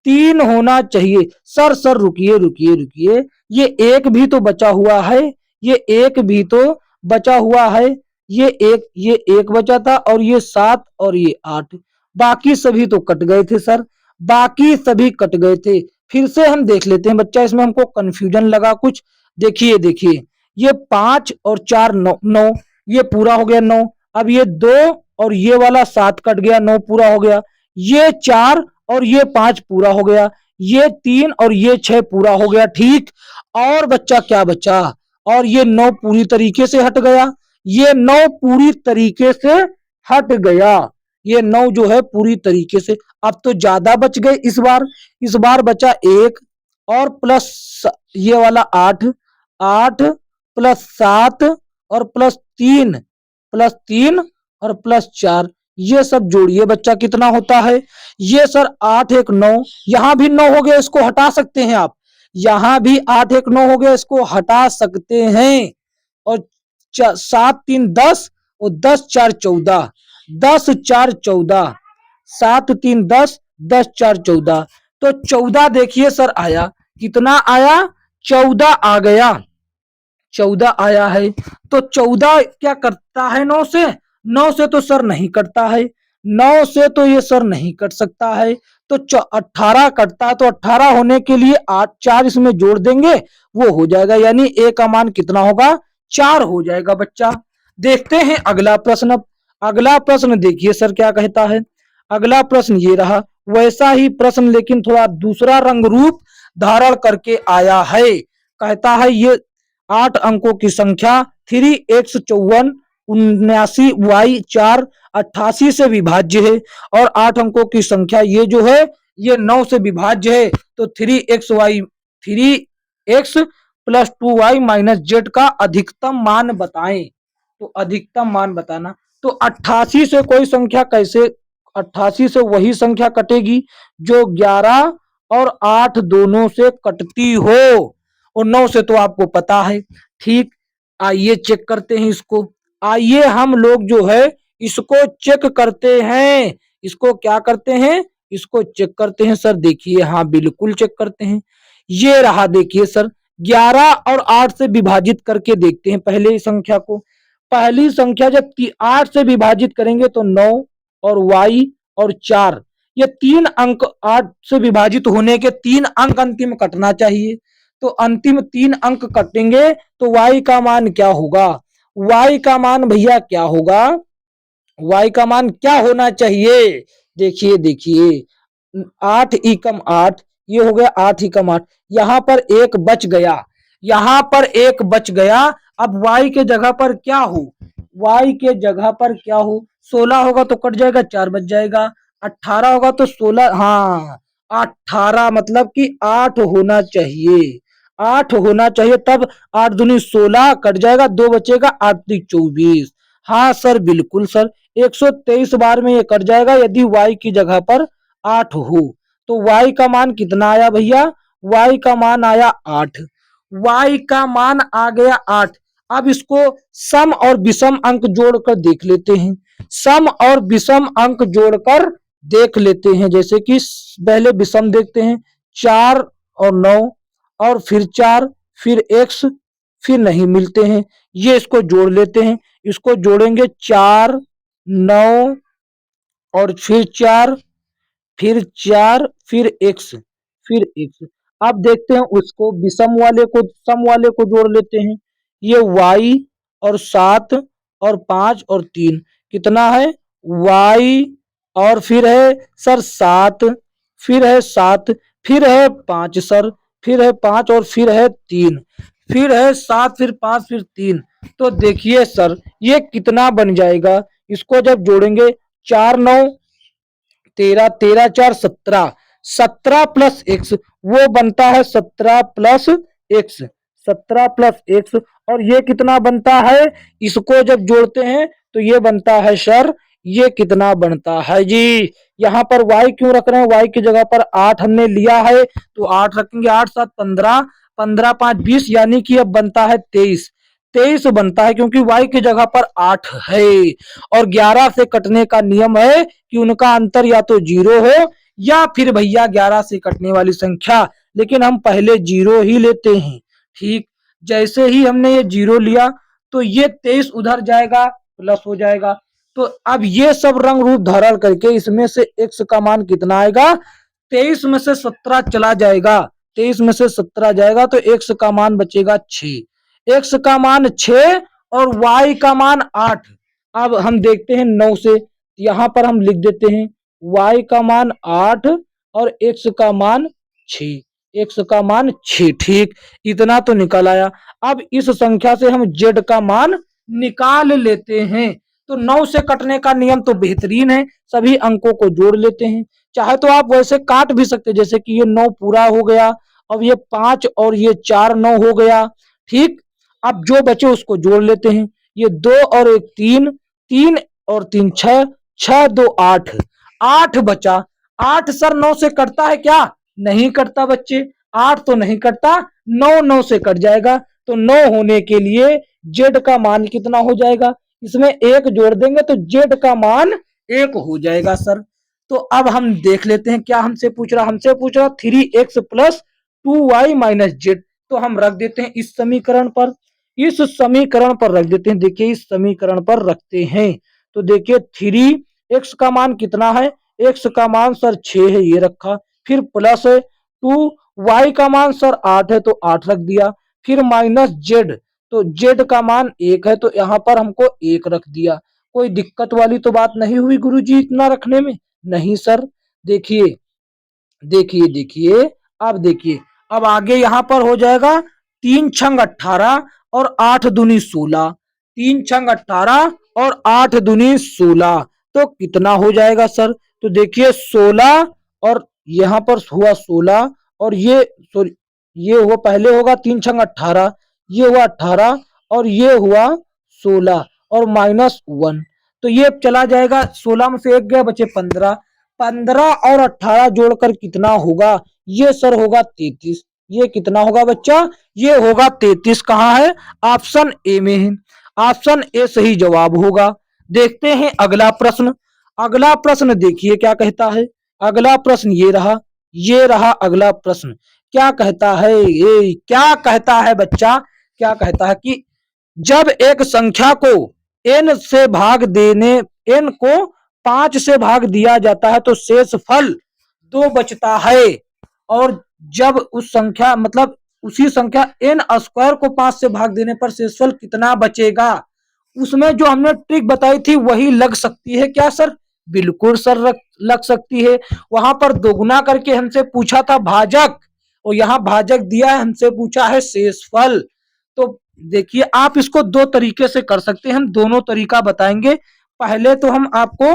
3 होना चाहिए। सर रुकिए रुकिए रुकिए, ये एक भी तो बचा हुआ है। ये एक भी तो बचा हुआ है। ये एक बचा था और ये 7 और ये 8। बाकी सभी तो कट गए थे सर। बाकी सभी कट गए थे। फिर से हम देख लेते हैं बच्चा, इसमें हमको कंफ्यूजन लगा कुछ। देखिए देखिए, ये 5 और 4 9 9, ये पूरा हो गया 9। अब ये 2 और ये वाला 7 कट गया, 9 पूरा हो गया। ये 4 और ये 5 पूरा हो गया। ये 3 और ये 6 पूरा हो गया। ठीक। और बच्चा क्या बचा? और ये 9 पूरी तरीके से हट गया। ये 9 पूरी तरीके से हट गया। ये 9 जो है पूरी तरीके से। अब तो ज्यादा बच गए इस बार। इस बार बचा 1 और प्लस ये वाला 8। 8 प्लस 7 और प्लस 3 और प्लस 4। ये सब जोड़िए बच्चा कितना होता है? ये सर 8 1 9। यहां भी 9 हो गया, इसको हटा सकते हैं आप। यहां भी 8 1 9 हो गया, इसको हटा सकते हैं। और 7 3 10 और 10 4 14। 10 4 14। 7 3 10, 10 4 14। तो 14 देखिए सर आया। कितना आया? 14 आ गया। 14 आया है। तो 14 क्या करता है 9 से? 9 से तो सर नहीं कटता है। 9 से तो ये सर नहीं कट सकता है। तो 18 कटता है। तो 18 होने के लिए 8 4 इसमें जोड़ देंगे, वो हो जाएगा। यानी ए का मान कितना होगा? 4 हो जाएगा बच्चा। देखते हैं अगला प्रश्न। अगला प्रश्न देखिए सर क्या कहता है। अगला प्रश्न ये रहा। वैसा ही प्रश्न लेकिन थोड़ा दूसरा रंग रूप धारण करके आया है। कहता है ये 8 अंकों की संख्या 3x 54 79y4 88 से विभाज्य है। और 8 अंकों की संख्या ये जो है ये 9 से विभाज्य है। तो 3x plus 2y minus Z का अधिकतम मान बताएं। तो अधिकतम मान बताना। तो 88 से कोई संख्या कैसे? 88 से वही संख्या कटेगी जो 11 और 8 दोनों से कटती हो। और 9 से तो आपको पता है। ठीक। आइए चेक करते हैं इसको। आइए हम लोग जो है इसको चेक करते हैं। इसको क्या करते हैं? इसको चेक करते हैं सर। देखिए, हाँ बिल्कुल चेक करते हैं। ये रहा देखिए सर, 11 और 8 से विभाजित करके देखते हैं पहले संख्या को। पहली संख्या जब 8 से विभाजित करेंगे तो 9 और y और 4, ये 3 अंक 8 से विभाजित होने के 3 अंक अंतिम कटना चाहिए। तो अंतिम 3 अंक कटेंगे तो y का मान क्या होगा? y का मान भैया क्या होगा? y का मान क्या होना चाहिए? देखिए देखिए, 8 एकम 8, ये हो गया 8 एकम 8। यहां पर एक बच गया। यहां पर एक बच गया। अब y के जगह पर क्या हो? y के जगह पर क्या हो? 16 होगा तो कट जाएगा, 4 बच जाएगा। 18 होगा तो 16, हाँ 18 मतलब कि 8 होना चाहिए। 8 होना चाहिए। तब 8 दूनी 16 कट जाएगा, 2 बचेगा, 8 3 24। हाँ सर बिल्कुल सर, 123 बार में ये कट जाएगा यदि y की जगह पर 8 हो। तो y का मान कितना आया भैया? y का मान आया 8। y का मान आ गया 8। अब इसको सम और विषम अंक जोड़कर देख लेते हैं। सम और विषम अंक जोड़कर देख लेते हैं। जैसे कि पहले विषम देखते हैं, 4 और 9 और फिर 4 फिर x फिर नहीं मिलते हैं। ये इसको जोड़ लेते हैं। इसको जोड़ेंगे 4 9 और फिर 4 फिर 4 फिर x फिर x। अब देखते हैं उसको विषम वाले को सम वाले को जोड़ लेते हैं। ये y और 7 और 5 और 3 कितना है? y और फिर है सर 7 फिर है 7 फिर है 5 सर फिर है 5 और फिर है 3 फिर है 7 फिर 5 फिर 3। तो देखिए सर ये कितना बन जाएगा, इसको जब जोड़ेंगे 4 9 13, 13 4 17, 17 + x वो बनता है 17 + x, 17 + x। और ये कितना बनता है, इसको जब जोड़ते हैं तो ये बनता है सर, ये कितना बनता है जी। यहाँ पर y क्यों रख रहे हैं, y की जगह पर 8 हमने लिया है तो 8 रखेंगे, 8 7 15, 15 5 20, यानी कि अब बनता है 23, 23 बनता है क्योंकि y की जगह पर 8 है। और 11 से कटने का नियम है कि उनका अंतर या तो 0 हो या फिर भैया 11 से कटने वाली संख्या, लेकिन हम पहले 0 ही लेते हैं। ठीक, जैसे ही हमने ये 0 लिया तो ये 23 उधर जाएगा, प्लस हो जाएगा। तो अब ये सब रंग रूप धारण करके इसमें से x का मान कितना आएगा, 23 में से 17 चला जाएगा, 23 में से 17 जाएगा तो x का मान बचेगा 6, x का मान 6 और y का मान 8। अब हम देखते हैं 9 से, यहां पर हम लिख देते हैं y का मान 8 और x का मान 6, x का मान 6। ठीक, इतना तो निकल आया। अब इस संख्या से हम z का मान निकाल लेते हैं। तो 9 से कटने का नियम तो बेहतरीन है, सभी अंकों को जोड़ लेते हैं। चाहे तो आप वैसे काट भी सकते हैं, जैसे कि ये 9 पूरा हो गया, अब ये 5 और ये 4 9 हो गया। ठीक, अब जो बचे उसको जोड़ लेते हैं, ये 2 और 1 3, 3 और 3 6, 6 2 8, 8 बचा। 8 सर 9 से कटता है क्या, नहीं कटता बच्चे, 8 तो नहीं कटता, 9 9 से कट जाएगा। तो 9 होने के लिए जेड का मान कितना हो जाएगा, इसमें 1 जोड़ देंगे तो जेड का मान 1 हो जाएगा सर। तो अब हम देख लेते हैं क्या हमसे पूछ रहा, हमसे पूछ रहा 3x + 2y - z। तो हम रख देते हैं इस समीकरण पर, इस समीकरण पर रख देते हैं। देखिए इस समीकरण पर रखते हैं तो देखिए 3x का मान कितना है, x का मान सर 6 है, ये रखा, फिर प्लस 2y का मान सर 8 है तो 8 रख दिया, फिर -z, तो z का मान 1 है तो यहाँ पर हमको 1 रख दिया। कोई दिक्कत वाली तो बात नहीं हुई गुरुजी इतना रखने में, नहीं सर। देखिए देखिए देखिए, अब देखिए, अब आगे यहाँ पर हो जाएगा 3 छंग 18 और 8 दूनी 16, 3 छंग 18 और 8 दूनी 16, तो कितना हो जाएगा सर। तो देखिए 16 और यहाँ पर हुआ 16 और ये सॉरी, ये हुआ पहले होगा 3 छंग 18, ये हुआ 18 और ये हुआ 16 और -1, तो ये चला जाएगा, 16 में से 1 गया, बचे 15, 15 और 18 जोड़कर कितना होगा, ये सर होगा 33। ये कितना होगा बच्चा, ये होगा 33। कहाँ है, ऑप्शन ए में है, ऑप्शन ए सही जवाब होगा। देखते हैं अगला प्रश्न, अगला प्रश्न देखिए क्या कहता है। अगला प्रश्न ये रहा अगला प्रश्न। क्या कहता है, ये क्या कहता है बच्चा, क्या कहता है कि जब एक संख्या को n से भाग देने, n को 5 से भाग दिया जाता है तो शेष फल 2 बचता है। और जब उस संख्या मतलब उसी संख्या n² को 5 से भाग देने पर शेषफल कितना बचेगा, उसमें जो हमने ट्रिक बताई थी वही लग सकती है क्या सर, बिल्कुल सर लग सकती है। वहां पर दोगुना करके हमसे पूछा था भाजक और यहाँ भाजक दिया है, हमसे पूछा है शेषफल। तो देखिए आप इसको 2 तरीके से कर सकते हैं, हम दोनों तरीका बताएंगे। पहले तो हम आपको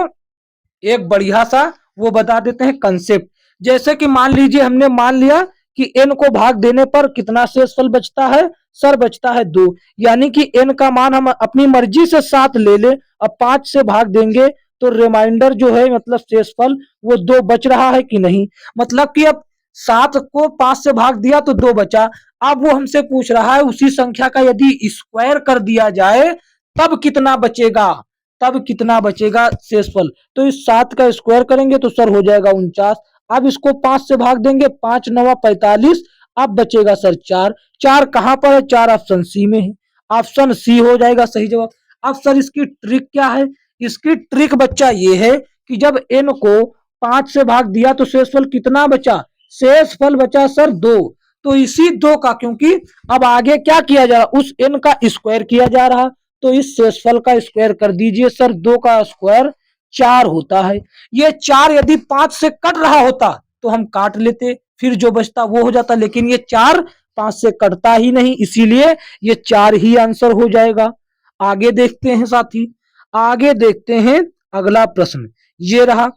एक बढ़िया सा वो बता देते हैं कंसेप्ट। जैसे कि मान लीजिए हमने मान लिया कि n को भाग देने पर कितना शेषफल बचता है, सर बचता है 2, यानी कि n का मान हम अपनी मर्जी से 7 ले ले, अब 5 से भाग देंगे तो रिमाइंडर जो है मतलब शेषफल वो 2 बच रहा है कि नहीं, मतलब कि अब 7 को 5 से भाग दिया तो 2 बचा। अब वो हमसे पूछ रहा है उसी संख्या का यदि स्क्वायर कर दिया जाए तब कितना बचेगा, तब कितना बचेगा शेषफल। तो इस 7 का स्क्वायर करेंगे तो सर हो जाएगा 49। अब इसको 5 से भाग देंगे, 5 9 45, अब बचेगा सर 4। 4 कहां पर है, 4 ऑप्शन सी में है, ऑप्शन सी हो जाएगा सही जवाब। अब सर इसकी ट्रिक क्या है, इसकी ट्रिक बच्चा ये है कि जब n को 5 से भाग दिया तो शेषफल कितना बचा, शेषफल बचा सर 2। तो इसी 2 का, क्योंकि अब आगे क्या किया जा रहा, उस n का स्क्वायर किया जा रहा, तो इस शेषफल का स्क्वायर कर दीजिए सर, 2 का स्क्वायर 4 होता है। ये 4 यदि 5 से कट रहा होता तो हम काट लेते, फिर जो बचता वो हो जाता, लेकिन ये 4 5 से कटता ही नहीं, इसीलिए ये 4 ही आंसर हो जाएगा। आगे देखते हैं साथी, आगे देखते हैं अगला प्रश्न। ये रहा,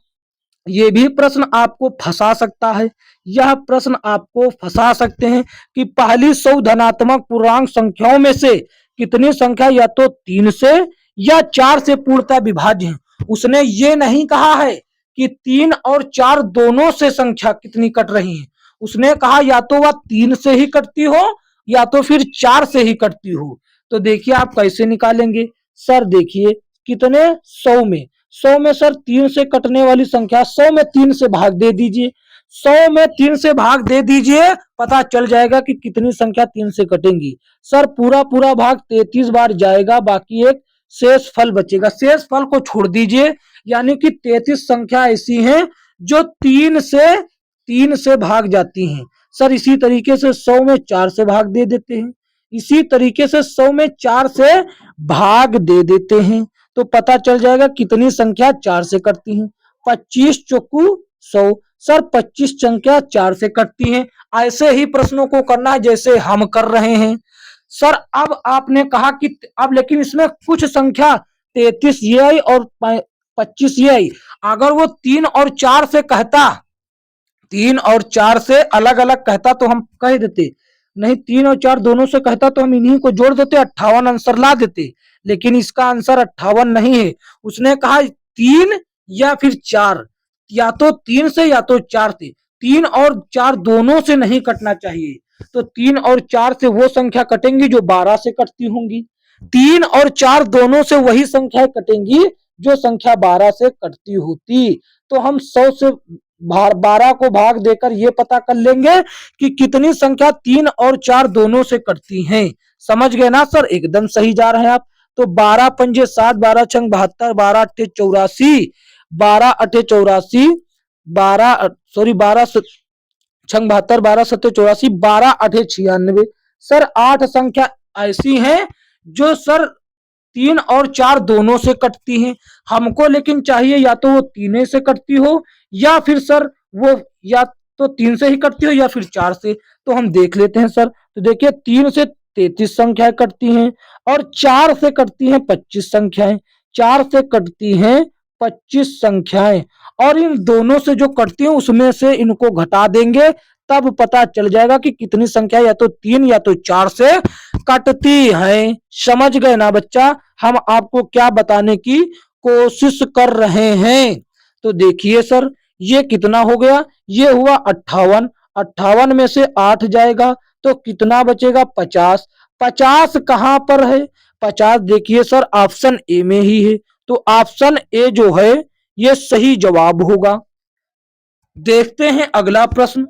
ये भी प्रश्न आपको फंसा सकता है। यह प्रश्न आपको फंसा सकते हैं कि पहली 100 धनात्मक पूर्णांक संख्याओं में से कितनी संख्या या तो 3 से या 4 से पूर्णतः विभाज्य है। उसने ये नहीं कहा है कि 3 और 4 दोनों से संख्या कितनी कट रही है। उसने कहा या तो वह 3 से ही कटती हो या तो फिर 4 से ही कटती हो। तो देखिए आप कैसे निकालेंगे। सर देखिए कितने 100 में, 100 में सर 3 से कटने वाली संख्या, 100 में 3 से भाग दे दीजिए, 100 में 3 से भाग दे दीजिए, पता चल जाएगा कि कितनी संख्या 3 से कटेंगी। सर पूरा पूरा भाग 33 बार जाएगा, बाकी एक शेष फल बचेगा। शेष फल को छोड़ दीजिए, यानी कि 33 संख्या ऐसी हैं जो 3 से भाग जाती हैं। सर इसी तरीके से 100 में 4 से भाग दे देते हैं, इसी तरीके से 100 में 4 से भाग दे देते हैं, तो पता चल जाएगा कितनी संख्या 4 से कटती हैं। 25 चौकू 100। सर 25 संख्या 4 से कटती हैं। ऐसे ही प्रश्नों को करना है जैसे हम कर रहे हैं। सर अब आपने कहा कि अब लेकिन इसमें कुछ संख्या 33 ये आई और 25 ये आई। अगर वो 3 और 4 से कहता, 3 और 4 से अलग अलग कहता तो हम कह देते, नहीं 3 और 4 दोनों से कहता तो हम इन्हीं को जोड़ देते, 58 आंसर ला देते। लेकिन इसका आंसर 58 नहीं है। उसने कहा 3 या फिर 4, या तो 3 से या तो 4 से। 3 और 4 दोनों से नहीं कटना चाहिए, तो 3 और 4 से वो संख्या कटेंगी जो 12 से कटती होंगी। 3 और 4 दोनों से वही संख्या कटेंगी जो संख्या 12 से कटती होती। तो हम 100 से 12 को भाग देकर ये पता कर लेंगे कि कितनी संख्या 3 और 4 दोनों से कटती हैं। समझ गए ना सर, एकदम सही जा रहे हैं आप। तो 12 पंजे 7, 12 छंग 72, 12 अट्ठे 84, 12 अट्ठे 84, 12 सॉरी 12 छंग 72, 12 सत्ते 84, 12 अट्ठे 96। सर 8 संख्या ऐसी हैं जो सर 3 और 4 दोनों से कटती हैं। हमको लेकिन चाहिए या तो वो 3 से कटती हो या फिर सर वो या तो 3 से ही कटती हो या फिर 4 से। तो हम देख लेते हैं सर। तो देखिए 3 से 33 संख्याएं कटती हैं और 4 से कटती हैं 25 संख्याएं। 4 से कटती हैं 25 संख्याएं और इन दोनों से जो कटती हैं उसमें से इनको घटा देंगे, तब पता चल जाएगा कि कितनी संख्या या तो 3 या तो 4 से कटती है। समझ गए ना बच्चा, हम आपको क्या बताने की कोशिश कर रहे हैं। तो देखिए सर ये कितना हो गया, ये हुआ 58। 58 में से 8 जाएगा तो कितना बचेगा 50। 50 कहां पर है, 50 देखिए सर ऑप्शन ए में ही है, तो ऑप्शन ए जो है ये सही जवाब होगा। देखते हैं अगला प्रश्न।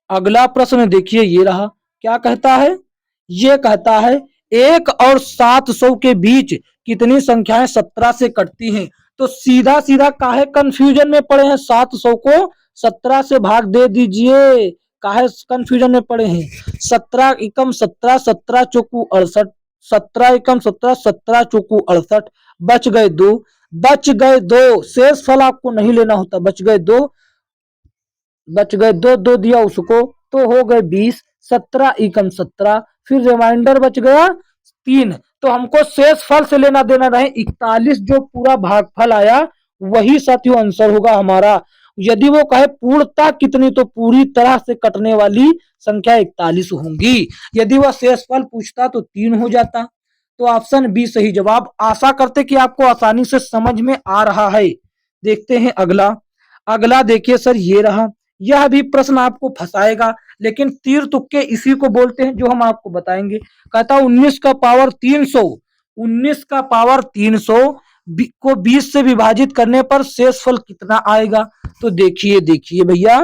अगला प्रश्न देखिए ये रहा, क्या कहता है, ये कहता है 1 और 700 के बीच कितनी संख्याएं 17 से कटती हैं। तो सीधा सीधा काहे कंफ्यूजन में पड़े हैं, 700 को 17 से भाग दे दीजिए, काहे कंफ्यूजन में पड़े हैं। 17 एकम 17, 17 चौकू 68, 17 एकम 17, 17 चौकू 68, बच गए 2, बच गए 2, शेष फल आपको नहीं लेना होता, बच गए 2, बच गए 2, 2 दिया उसको तो हो गए 20, 17 एकम 17, फिर रिमाइंडर बच गया 3। तो हमको शेष फल से लेना देना रहे 41, जो पूरा भागफल आया वही साथियों आंसर होगा हमारा। यदि वो कहे पूर्णता कितनी, तो पूरी तरह से कटने वाली संख्या 41 होंगी। यदि वह शेष फल पूछता तो 3 हो जाता। तो ऑप्शन बी सही जवाब। आशा करते कि आपको आसानी से समझ में आ रहा है। देखते हैं अगला। अगला देखिए सर ये रहा, यह भी प्रश्न आपको फंसाएगा, लेकिन तीर तुक्के इसी को बोलते हैं जो हम आपको बताएंगे। कहता 19 का पावर 300, 19 का पावर 300 को 20 से विभाजित करने पर शेषफल कितना आएगा। तो देखिए देखिए भैया,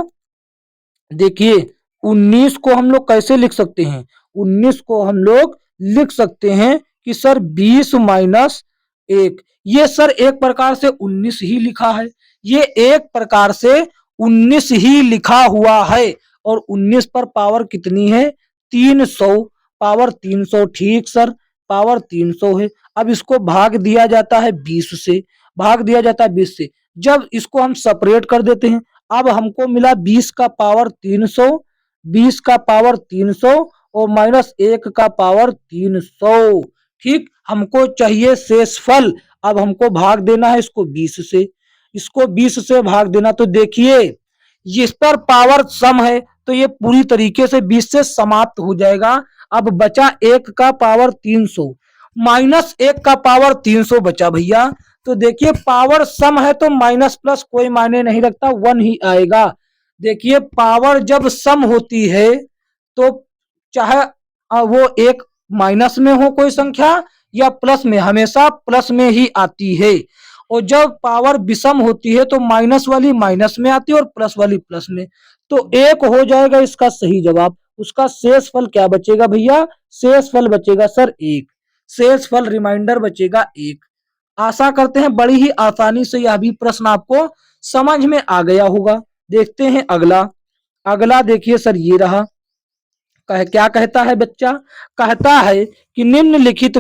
देखिए 19 को हम लोग कैसे लिख सकते हैं, 19 को हम लोग लिख सकते हैं कि सर 20 माइनस 1। ये सर एक प्रकार से 19 ही लिखा है, ये एक प्रकार से 19 ही लिखा हुआ है। और 19 पर पावर कितनी है 300, पावर 300, ठीक सर पावर 300 है। अब इसको भाग दिया जाता है 20 से, भाग दिया जाता है 20 से। जब इसको हम सेपरेट कर देते हैं, अब हमको मिला 20 का पावर 300, 20 का पावर 300 और माइनस 1 का पावर 300। ठीक, हमको चाहिए शेषफल। अब हमको भाग देना है इसको 20 से, इसको 20 से भाग देना। तो देखिए इस पर पावर सम है तो ये पूरी तरीके से 20 से समाप्त हो जाएगा। अब बचा 1 का पावर 300 माइनस 1 का पावर 300 बचा भैया। तो देखिए पावर सम है तो माइनस प्लस कोई मायने नहीं रखता, 1 ही आएगा। देखिए पावर जब सम होती है तो चाहे वो एक माइनस में हो कोई संख्या या प्लस में, हमेशा प्लस में ही आती है। और जब पावर विषम होती है तो माइनस वाली माइनस में आती है और प्लस वाली प्लस में। तो 1 हो जाएगा इसका सही जवाब। उसका शेषफल क्या बचेगा भैया? शेषफल बचेगा सर 1। शेषफल रिमाइंडर बचेगा 1। आशा करते हैं बड़ी ही आसानी से यह भी प्रश्न आपको समझ में आ गया होगा। देखते हैं अगला। अगला देखिए सर ये रहा। क्या कहता है बच्चा? कहता है कि निम्नलिखित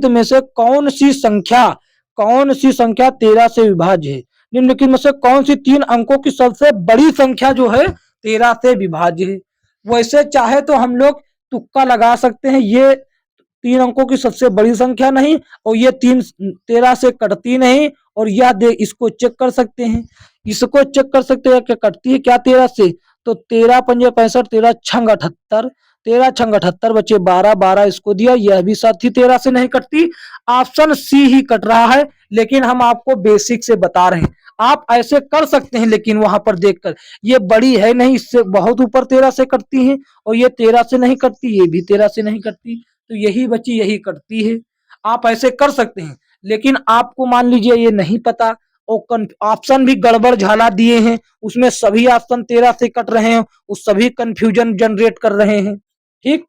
में से कौन सी संख्या 13 से विभाज्य है? निम्नलिखित में से कौन सी 3 अंकों की सबसे बड़ी संख्या जो है 13 से विभाज्य है? वैसे चाहे तो हम लोग तुक्का लगा सकते हैं, ये 3 अंकों की सबसे बड़ी संख्या नहीं और ये 13 से कटती नहीं। और यह इसको चेक कर सकते हैं, इसको चेक कर सकते हैं कि कटती है क्या 13 से। तो 13 पंजे 65, 13 छंग 78, 13 छंग 78 बचे 12, 12 इसको दिया। यह भी साथी 13 से नहीं कटती। ऑप्शन सी ही कट रहा है, लेकिन हम आपको बेसिक से बता रहे हैं। आप ऐसे कर सकते हैं लेकिन वहां पर देखकर, ये बड़ी है नहीं, इससे बहुत ऊपर 13 से कटती है और ये 13 से नहीं कटती, ये भी 13 से नहीं कटती। तो यही बची, यही कटती है। आप ऐसे कर सकते हैं, लेकिन आपको मान लीजिए ये नहीं पता और ऑप्शन भी गड़बड़ झाला दिए हैं, उसमें सभी ऑप्शन 13 से कट रहे हैं, उस सभी कंफ्यूजन जनरेट कर रहे हैं। ठीक,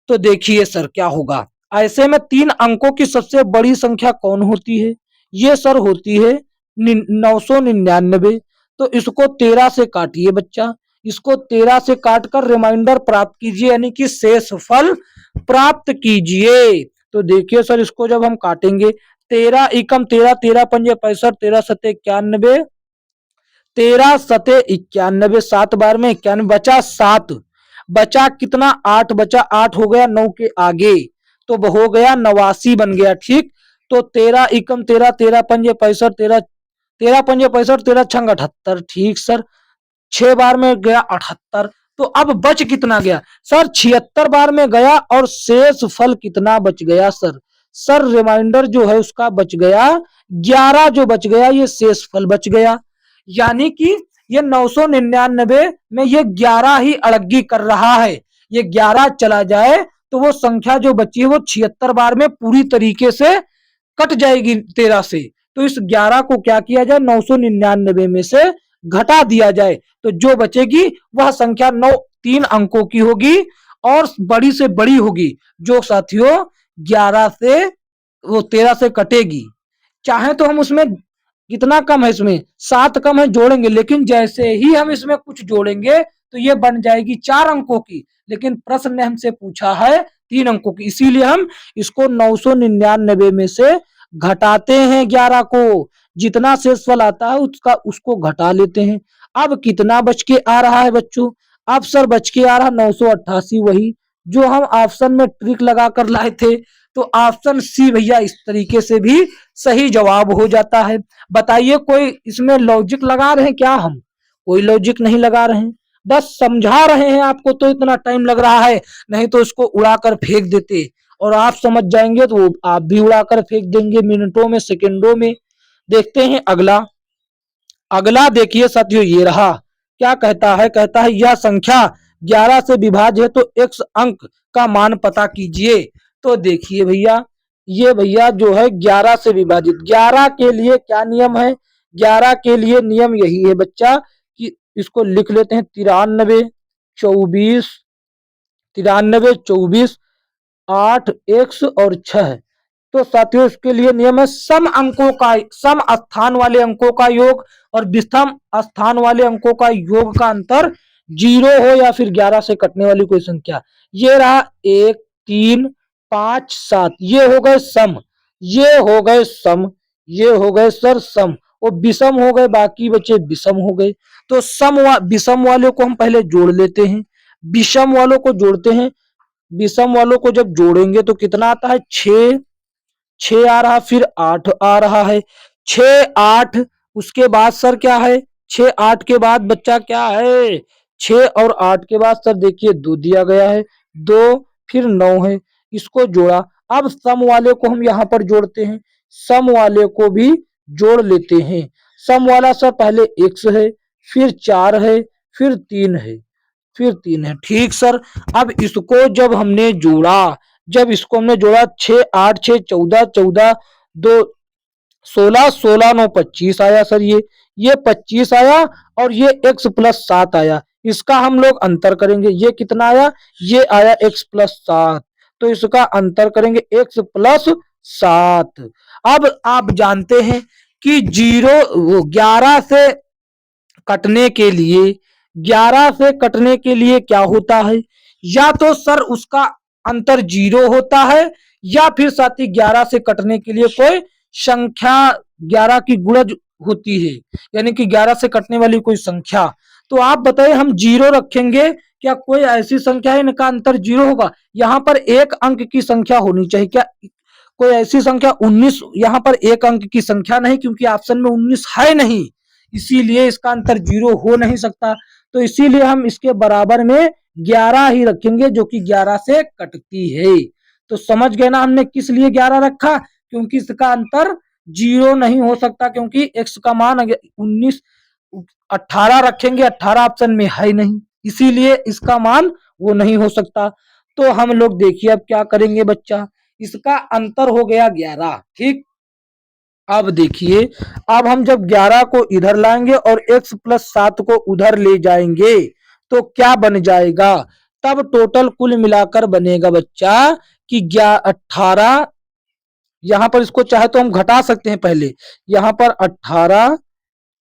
तो देखिए सर क्या होगा। ऐसे में 3 अंकों की सबसे बड़ी संख्या कौन होती है? ये सर होती है 999। तो इसको 13 से काटिए बच्चा, इसको 13 से काटकर रिमाइंडर प्राप्त कीजिए, यानी कि शेषफल प्राप्त कीजिए। तो देखिए सर इसको जब हम काटेंगे, 13 एकम 13, 13 पंजे 65, 13 सते 91, 13 सते 91, 7 बार में 91, बचा 7। बचा कितना? 8 बचा। 8 हो गया 9 के आगे तो हो गया 89 बन गया। ठीक, तो 13 एकम 13, 13 पंजे 65, 13 13 पंजे 65, 13 छंग 78। ठीक सर, 6 बार में गया 78। तो अब बच कितना गया सर? 76 बार में गया और शेष फल कितना बच गया सर? सर रिमाइंडर जो है उसका बच गया 11। जो बच गया ये शेष फल बच गया, यानी कि ये 999 में ये 11 ही अड़ग्गी कर रहा है। ये 11 चला जाए तो वो संख्या जो बची है वो 76 बार में पूरी तरीके से कट जाएगी 13 से। तो इस 11 को क्या किया जाए? 999 में से घटा दिया जाए तो जो बचेगी वह संख्या 3 अंकों की होगी और बड़ी से बड़ी होगी, जो साथियों 11 से वो 13 से कटेगी। चाहे तो हम उसमें कितना कम है, इसमें 7 कम है जोड़ेंगे, लेकिन जैसे ही हम इसमें कुछ जोड़ेंगे तो ये बन जाएगी 4 अंकों की। लेकिन प्रश्न ने हमसे पूछा है 3 अंकों की, इसीलिए हम इसको 999 में से घटाते हैं 11 को। जितना शेषफल आता है उसको घटा लेते हैं। अब कितना बच के आ रहा है बच्चों? अब सर बच के आ रहा 988, वही जो हम ऑप्शन में ट्रिक लगा कर लाए थे। तो ऑप्शन सी भैया इस तरीके से भी सही जवाब हो जाता है। बताइए कोई इसमें लॉजिक लगा रहे हैं क्या? हम कोई लॉजिक नहीं लगा रहे हैं, बस समझा रहे हैं आपको, तो इतना टाइम लग रहा है। नहीं तो इसको उड़ाकर फेंक देते और आप समझ जाएंगे तो आप भी उड़ाकर फेंक देंगे मिनटों में, सेकंडों में। देखते हैं अगला। अगला देखिए साथियों ये रहा। क्या कहता है? कहता है यह संख्या 11 से विभाज्य है तो x अंक का मान पता कीजिए। तो देखिए भैया, ये भैया जो है 11 से विभाजित, 11 के लिए क्या नियम है? 11 के लिए नियम यही है बच्चा कि इसको लिख लेते हैं 93 24, 93 24 8 x और 6। तो साथियों इसके लिए नियम है सम स्थान वाले अंकों का योग और विषम स्थान वाले अंकों का योग का अंतर 0 हो या फिर 11 से कटने वाली कोई संख्या। ये रहा 1 3 5 7, ये हो गए सम, ये हो गए सम, ये हो गए सर सम, और विषम हो गए, बाकी बचे विषम हो गए। तो विषम वाले को हम पहले जोड़ लेते हैं, विषम वालों को जोड़ते हैं। विषम वालों को जब जोड़ेंगे तो कितना आता है, 6, 6 आ रहा, फिर 8 आ रहा है, 6 8। उसके बाद सर क्या है, 6 8 के बाद बच्चा क्या है, 6 और 8 के बाद सर देखिए 2 दिया गया है, 2 फिर 9 है, इसको जोड़ा। अब सम वाले को हम यहाँ पर जोड़ते हैं, सम वाले को भी जोड़ लेते हैं। सम वाला सर पहले x है, फिर 4 है, फिर 3 है, फिर 3 है। ठीक सर। अब इसको जब हमने जोड़ा, जब इसको हमने जोड़ा 6 8 6 14 14 2 16 16 9 25 आया सर, ये 25 आया और ये x प्लस 7 आया। इसका हम लोग अंतर करेंगे, ये कितना आया, ये आया x प्लस 7, तो इसका अंतर करेंगे x प्लस 7। अब आप जानते हैं कि 11 से कटने के लिए, 11 से कटने के लिए क्या होता है, या तो सर उसका अंतर 0 होता है, या फिर साथ ही 11 से कटने के लिए कोई संख्या 11 की गुणज होती है, यानी कि 11 से कटने वाली कोई संख्या। तो आप बताइए हम 0 रखेंगे, क्या कोई ऐसी संख्या है इनका अंतर 0 होगा? यहाँ पर एक अंक की संख्या होनी चाहिए, क्या कोई ऐसी संख्या 19, यहाँ पर एक अंक की संख्या नहीं, क्योंकि ऑप्शन में 19 है नहीं, इसीलिए इसका अंतर 0 हो नहीं सकता। तो इसीलिए हम इसके बराबर में 11 ही रखेंगे, जो कि 11 से कटती है। तो समझ गए ना हमने किस लिए 11 रखा, क्योंकि इसका अंतर 0 नहीं हो सकता, क्योंकि x का मान 19 18 रखेंगे, 18 ऑप्शन में है नहीं, इसीलिए इसका मान वो नहीं हो सकता। तो हम लोग देखिए अब क्या करेंगे बच्चा, इसका अंतर हो गया 11। ठीक, अब देखिए, अब हम जब 11 को इधर लाएंगे और x प्लस 7 को उधर ले जाएंगे तो क्या बन जाएगा, तब टोटल कुल मिलाकर बनेगा बच्चा कि 18, यहां पर इसको चाहे तो हम घटा सकते हैं पहले, यहां पर 18,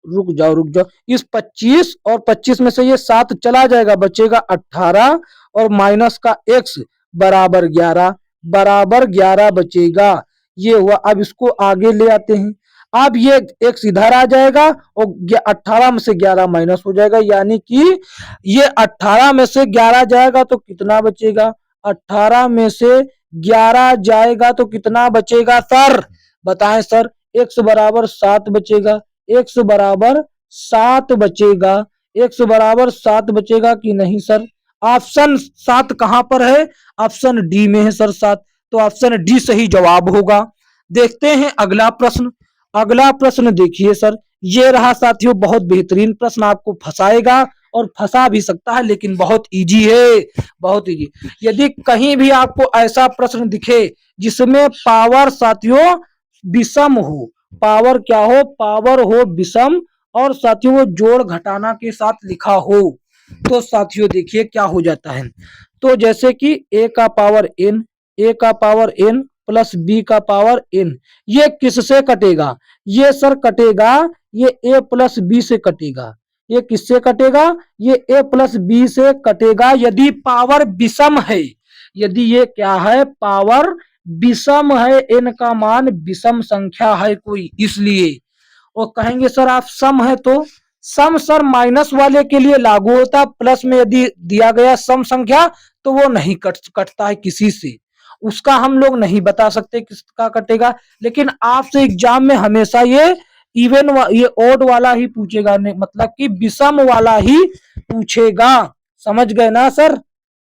रुक जाओ, इस 25 और 25 में से ये 7 चला जाएगा, बचेगा 18 और माइनस का x बराबर 11, बराबर 11 बचेगा, ये हुआ। अब इसको आगे ले आते हैं, अब ये x इधर आ जाएगा और 18 में से 11 माइनस हो जाएगा, यानी कि ये 18 में से 11 जाएगा तो कितना बचेगा, 18 में से 11 जाएगा तो कितना बचेगा सर, बताएं सर, x बराबर 7 बचेगा, x बराबर 7 बचेगा, x बराबर 7 बचेगा कि नहीं सर? ऑप्शन 7 कहां पर है, ऑप्शन डी में है सर 7, तो ऑप्शन डी सही जवाब होगा। देखते हैं अगला प्रश्न। अगला प्रश्न देखिए सर, ये रहा साथियों, बहुत बेहतरीन प्रश्न, आपको फंसाएगा और फंसा भी सकता है, लेकिन बहुत इजी है, बहुत इजी। यदि कहीं भी आपको ऐसा प्रश्न दिखे जिसमें पावर साथियों विषम हो, पावर क्या हो, पावर हो विषम, और साथियों वो जोड़ घटाना के साथ लिखा हो, तो साथियों देखिए क्या हो जाता है। तो जैसे कि a का पावर n, a का पावर n प्लस b का पावर n, ये किससे कटेगा, ये सर कटेगा, ये a प्लस b से कटेगा, ये किससे कटेगा, ये a प्लस b से कटेगा, यदि पावर विषम है, यदि ये क्या है, पावर विषम है, n का मान विषम संख्या है कोई, इसलिए। और कहेंगे सर आप सम है, तो सम सर माइनस वाले के लिए लागू होता, प्लस में यदि दिया गया सम संख्या तो वो नहीं कटता है किसी से, उसका हम लोग नहीं बता सकते किसका कटेगा, लेकिन आपसे एग्जाम में हमेशा ये ये ओड वाला ही पूछेगा, मतलब कि विषम वाला ही पूछेगा, समझ गए ना सर?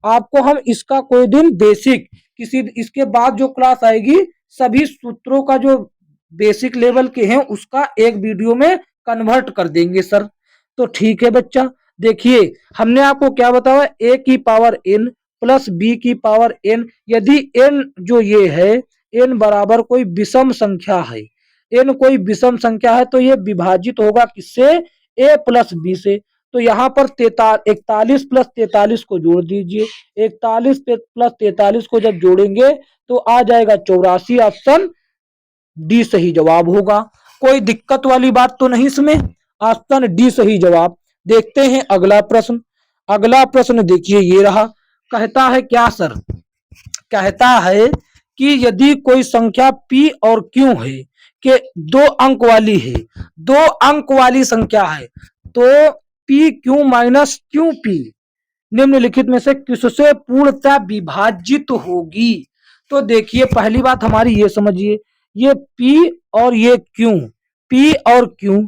आपको हम इसका कोई दिन बेसिक, किसी इसके बाद जो क्लास आएगी सभी सूत्रों का जो बेसिक लेवल के हैं उसका एक वीडियो में कन्वर्ट कर देंगे सर। तो ठीक है बच्चा, देखिए हमने आपको क्या बताया, a की पावर n प्लस b की पावर n, यदि n जो ये है n बराबर कोई विषम संख्या है, n कोई विषम संख्या है तो ये विभाजित होगा किससे, a प्लस b से। तो यहाँ पर 41 प्लस 43 को जोड़ दीजिए, 41 प्लस 43 को जब जोड़ेंगे तो आ जाएगा 84, ऑप्शन डी सही जवाब होगा। कोई दिक्कत वाली बात तो नहीं इसमें, ऑप्शन डी सही जवाब। देखते हैं अगला प्रश्न। अगला प्रश्न देखिए ये रहा, कहता है क्या सर, कहता है कि यदि कोई संख्या p और q है कि 2 अंक वाली है, 2 अंक वाली संख्या है, तो p q minus q p निम्नलिखित में से किससे पूर्णतः विभाजित होगी। तो देखिए पहली बात हमारी ये समझिए, ये P और ये Q, P और Q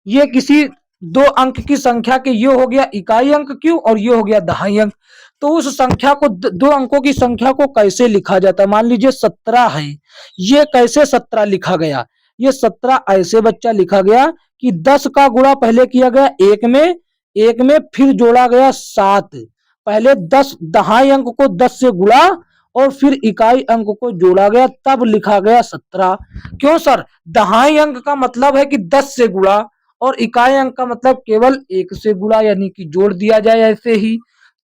ये किसी दो अंक की संख्या के, ये हो गया इकाई अंक Q और ये हो गया दहाई अंक। तो उस संख्या को, दो अंकों की संख्या को कैसे लिखा जाता है। मान लीजिए 17 है, ये कैसे 17 लिखा गया, ये 17 ऐसे बच्चा लिखा गया कि 10 का गुणा पहले किया गया एक में फिर जोड़ा गया 7, पहले 10 दहाई अंक को 10 से गुणा और फिर इकाई अंक को जोड़ा गया, तब लिखा गया 17। क्यों सर, दहाई अंक का मतलब है कि 10 से गुणा और इकाई अंक का मतलब केवल 1 से गुणा, यानी कि जोड़ दिया जाए ऐसे ही।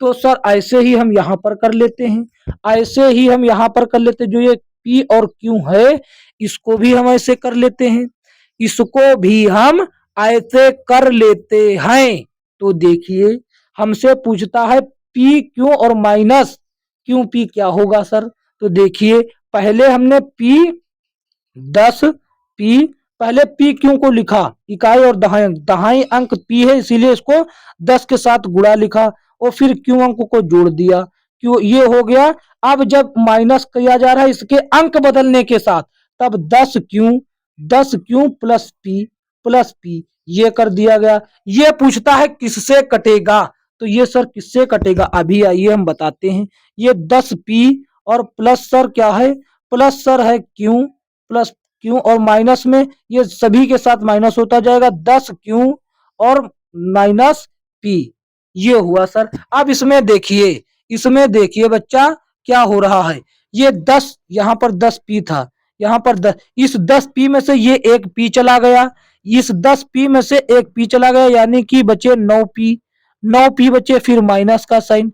तो सर ऐसे ही हम यहां पर कर लेते हैं, ऐसे ही हम यहां पर कर लेते हैं। जो ये P और Q है इसको भी हम ऐसे कर लेते हैं, इसको भी हम ऐसे कर लेते हैं। तो देखिए हमसे पूछता है P Q और माइनस Q P क्या होगा सर। तो देखिए पहले हमने P 10 P, पहले P Q को लिखा इकाई और दहाई अंक P है इसीलिए इसको 10 के साथ गुणा लिखा और फिर Q अंक को जोड़ दिया, Q ये हो गया। अब जब माइनस किया जा रहा है इसके अंक बदलने के साथ, तब 10 Q प्लस P ये कर दिया गया। ये पूछता है किससे कटेगा, तो ये सर किससे कटेगा अभी आइए हम बताते हैं। ये 10P और प्लस सर क्या है, प्लस सर है Q, प्लस Q और माइनस में ये सभी के साथ माइनस होता जाएगा, 10Q और माइनस P ये हुआ सर। अब इसमें देखिए बच्चा क्या हो रहा है, ये 10 यहाँ पर 10P था, यहाँ पर 10, इस 10P में से ये एक P चला गया, इस 10P में से एक P चला गया, यानी कि बचे 9P बचे, फिर माइनस का साइन।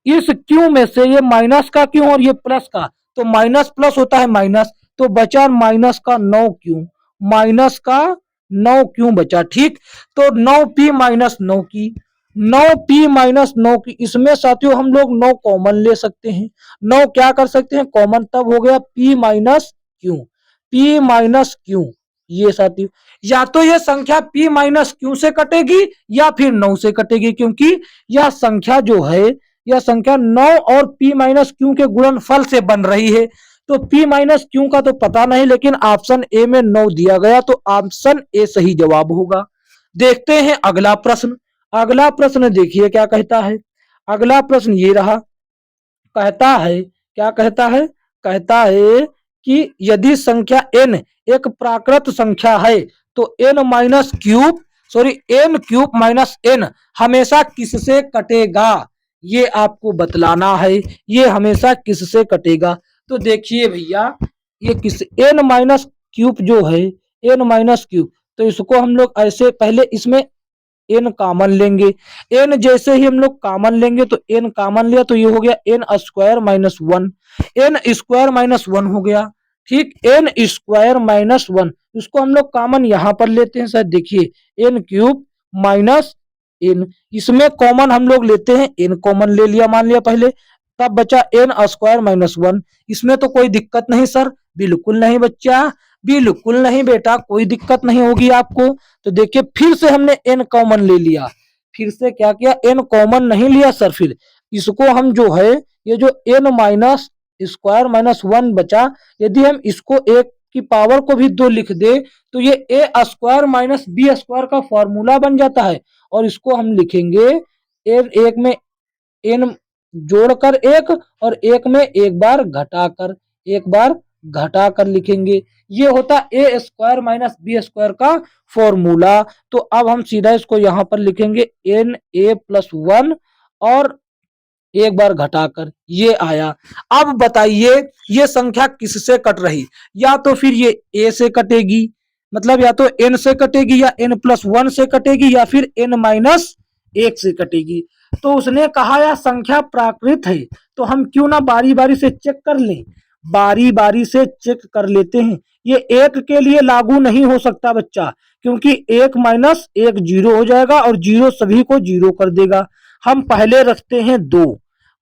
इस Q में से ये माइनस का Q और ये प्लस का, तो माइनस प्लस होता है माइनस, तो बचा माइनस का 9Q, माइनस का 9Q बचा। ठीक, तो 9P माइनस 9 की, इसमें साथियों हम लोग 9 कॉमन ले सकते हैं। 9 क्या कर सकते हैं कॉमन, तब हो गया P माइनस Q। ये साथियों या तो ये संख्या P माइनस Q से कटेगी या फिर 9 से कटेगी, क्योंकि यह संख्या जो है, यह संख्या 9 और P माइनस Q के गुणनफल से बन रही है। तो P माइनस Q का तो पता नहीं, लेकिन ऑप्शन ए में 9 दिया गया, तो ऑप्शन ए सही जवाब होगा। देखते हैं अगला प्रश्न। अगला प्रश्न देखिए क्या कहता है। अगला प्रश्न ये रहा, कहता है, क्या कहता है, कहता है कि यदि संख्या n एक प्राकृत संख्या है तो n minus cube n cube minus n हमेशा किससे कटेगा, ये आपको बतलाना है, ये हमेशा किससे कटेगा। तो देखिए भैया ये किस, n माइनस क्यूब जो है, n माइनस क्यूब, तो इसको हम लोग ऐसे पहले इसमें n कॉमन लेंगे। n जैसे ही हम लोग कॉमन लेंगे तो n कॉमन लिया तो ये हो गया n square minus 1, n square minus 1 हो गया। ठीक, n स्क्वायर माइनस 1 इसको हम लोग कॉमन यहां पर लेते हैं सर। देखिए n क्यूब माइनस n, इसमें कॉमन हम लोग लेते हैं, n कॉमन ले लिया मान लिया पहले, तब बचा n स्क्वायर माइनस 1। इसमें तो कोई दिक्कत नहीं सर, बिल्कुल नहीं बच्चा, बिल्कुल नहीं बेटा, कोई दिक्कत नहीं होगी आपको। तो देखिए फिर से हमने n कॉमन ले लिया, फिर से क्या किया, n कॉमन नहीं लिया सर, फिर इसको हम जो है, ये जो n माइनस स्क्वायर माइनस 1 बचा, यदि हम इसको एक की पावर को भी 2 लिख दे तो ये a square minus b square का फॉर्मूला बन जाता है। और इसको हम लिखेंगे एक में n जोड़कर एक और एक में एक बार घटाकर लिखेंगे, ये होता ए स्क्वायर माइनस बी स्क्वायर का फॉर्मूला। तो अब हम सीधा इसको यहां पर लिखेंगे एन ए प्लस 1 और एक बार घटाकर, ये आया। अब बताइए ये संख्या किससे कट रही, या तो फिर ये ए से कटेगी, मतलब या तो n से कटेगी या n प्लस 1 से कटेगी या फिर n माइनस 1 से कटेगी। तो उसने कहा यह संख्या प्राकृत है, तो हम क्यों ना बारी बारी से चेक कर लें, बारी बारी से चेक कर लेते हैं। ये एक के लिए लागू नहीं हो सकता बच्चा, क्योंकि 1 माइनस 1 0 हो जाएगा और 0 सभी को 0 कर देगा। हम पहले रखते हैं 2,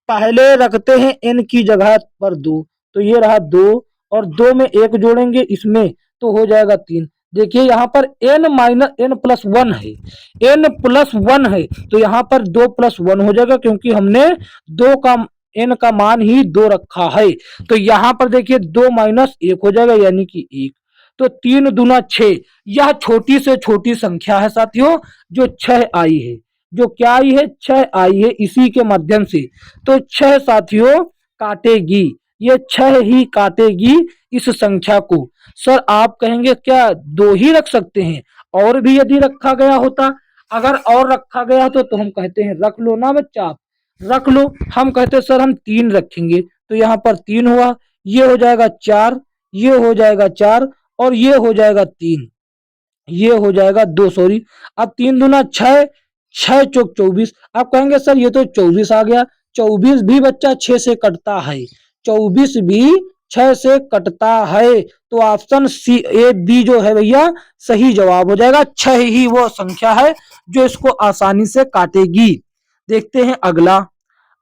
पहले रखते हैं n की जगह पर 2, तो ये रहा 2 और 2 में 1 जोड़ेंगे इसमें तो हो जाएगा 3। देखिए यहाँ पर n-n+1 है, n+1 है, तो यहाँ पर 2+1 हो जाएगा, क्योंकि हमने दो का n का मान ही 2 रखा है। तो यहाँ पर देखिए 2-1 हो जाएगा, यानी कि 1। तो 3 दूना 6, यह छोटी से छोटी संख्या है साथियों, जो 6 आई है, जो क्या आई है, 6 आई है, इसी के माध्यम से। तो 6 साथियों काटेगी, ये 6 ही काटेगी इस संख्या को। सर आप कहेंगे क्या 2 ही रख सकते हैं, और भी यदि रखा गया होता, अगर और रखा गया तो हम कहते हैं रख लो ना बच्चा, आप रख लो। हम कहते सर हम 3 रखेंगे, तो यहाँ पर 3 हुआ, ये हो जाएगा 4, ये हो जाएगा 4, और ये हो जाएगा 3, ये हो जाएगा 2, सॉरी। अब 3 दूना 6, 6 चौक 24। आप कहेंगे सर ये तो 24 आ गया, 24 भी बच्चा 6 से कटता है, 24 भी 6 से कटता है। तो ऑप्शन सी ए बी जो है भैया सही जवाब हो जाएगा। 6 ही वो संख्या है जो इसको आसानी से काटेगी। देखते हैं अगला।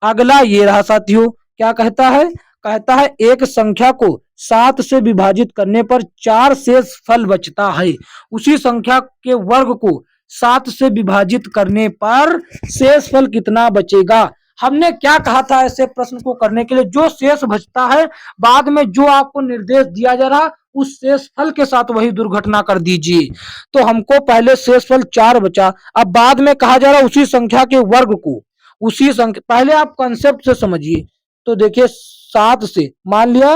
अगला ये रहा साथियों, क्या कहता है, कहता है एक संख्या को 7 से विभाजित करने पर 4 शेष फल बचता है, उसी संख्या के वर्ग को 7 से विभाजित करने पर शेष फल कितना बचेगा। हमने क्या कहा था ऐसे प्रश्न को करने के लिए, जो शेष बचता है बाद में जो आपको निर्देश दिया जा रहा उस शेष फल के साथ वही दुर्घटना कर दीजिए। तो हमको पहले शेष फल 4 बचा, अब बाद में कहा जा रहा उसी संख्या के वर्ग को, उसी संख्या, पहले आप कंसेप्ट से समझिए। तो देखिए 7 से मान लिया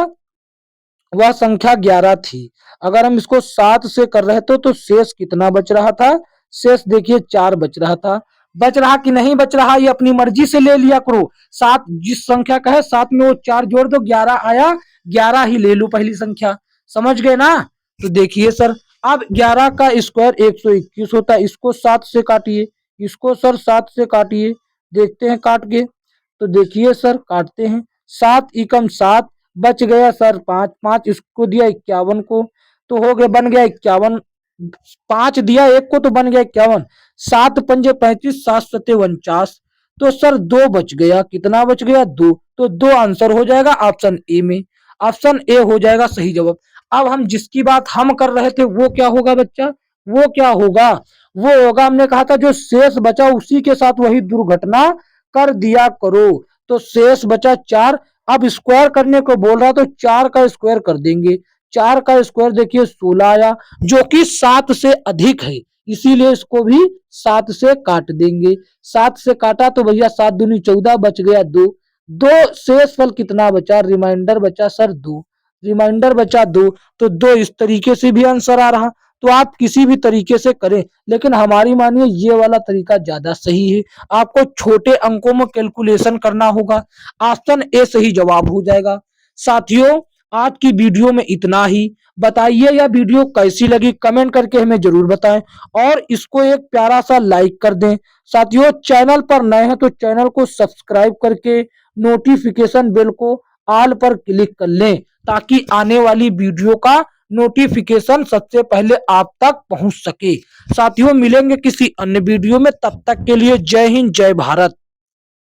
वह संख्या 11 थी, अगर हम इसको 7 से कर रहे थे तो शेष कितना बच रहा था, शेष देखिए 4 बच रहा था। बच रहा कि नहीं बच रहा ये अपनी मर्जी से ले लिया करो। 7 जिस संख्या का है 7 में वो 4 जोड़ दो, 11 आया, 11 ही ले लो पहली संख्या। समझ गए ना। तो देखिए सर अब 11 का स्क्वायर 121 होता है, इसको 7 से काटिए, इसको सर 7 से काटिए, देखते हैं काट के। तो देखिए सर काटते हैं, 7 एकम 7, बच गया सर 5, 5 इसको दिया 51 को, तो हो गया बन गया 51, 5 दिया एक को तो बन गया 51, 7 पंजे 35, 7 सत्ते 49, तो सर 2 बच गया, कितना बच गया 2, तो 2 आंसर हो जाएगा ऑप्शन ए में, ऑप्शन ए हो जाएगा सही जवाब। अब हम जिसकी बात हम कर रहे थे वो क्या होगा बच्चा, वो क्या होगा, वो होगा हमने कहा था जो शेष बचा उसी के साथ वही दुर्घटना कर दिया करो। तो शेष बचा 4, अब स्क्वायर करने को बोल रहा तो 4 का स्क्वायर कर देंगे, 4 का स्क्वायर देखिए 16 आया, जो कि 7 से अधिक है, इसीलिए इसको भी 7 से काट देंगे। 7 से काटा तो भैया 7 दूनी 14, बच गया 2, 2 शेष फल कितना बचा, रिमाइंडर बचा सर 2, रिमाइंडर बचा 2, तो 2 इस तरीके से भी आंसर आ रहा। तो आप किसी भी तरीके से करें, लेकिन हमारी मानिए ये वाला तरीका ज्यादा सही है। आपको छोटे अंकों में कैलकुलेशन करना होगा, ऑप्शन ए सही जवाब हो जाएगा। साथियों आज की वीडियो में इतना ही, बताइए यह वीडियो कैसी लगी कमेंट करके हमें जरूर बताएं, और इसको एक प्यारा सा लाइक कर दें। साथियों चैनल पर नए हैं तो चैनल को सब्सक्राइब करके नोटिफिकेशन बेल को ऑल पर क्लिक कर लें, ताकि आने वाली वीडियो का नोटिफिकेशन सबसे पहले आप तक पहुंच सके। साथियों मिलेंगे किसी अन्य वीडियो में, तब तक के लिए जय हिंद जय भारत।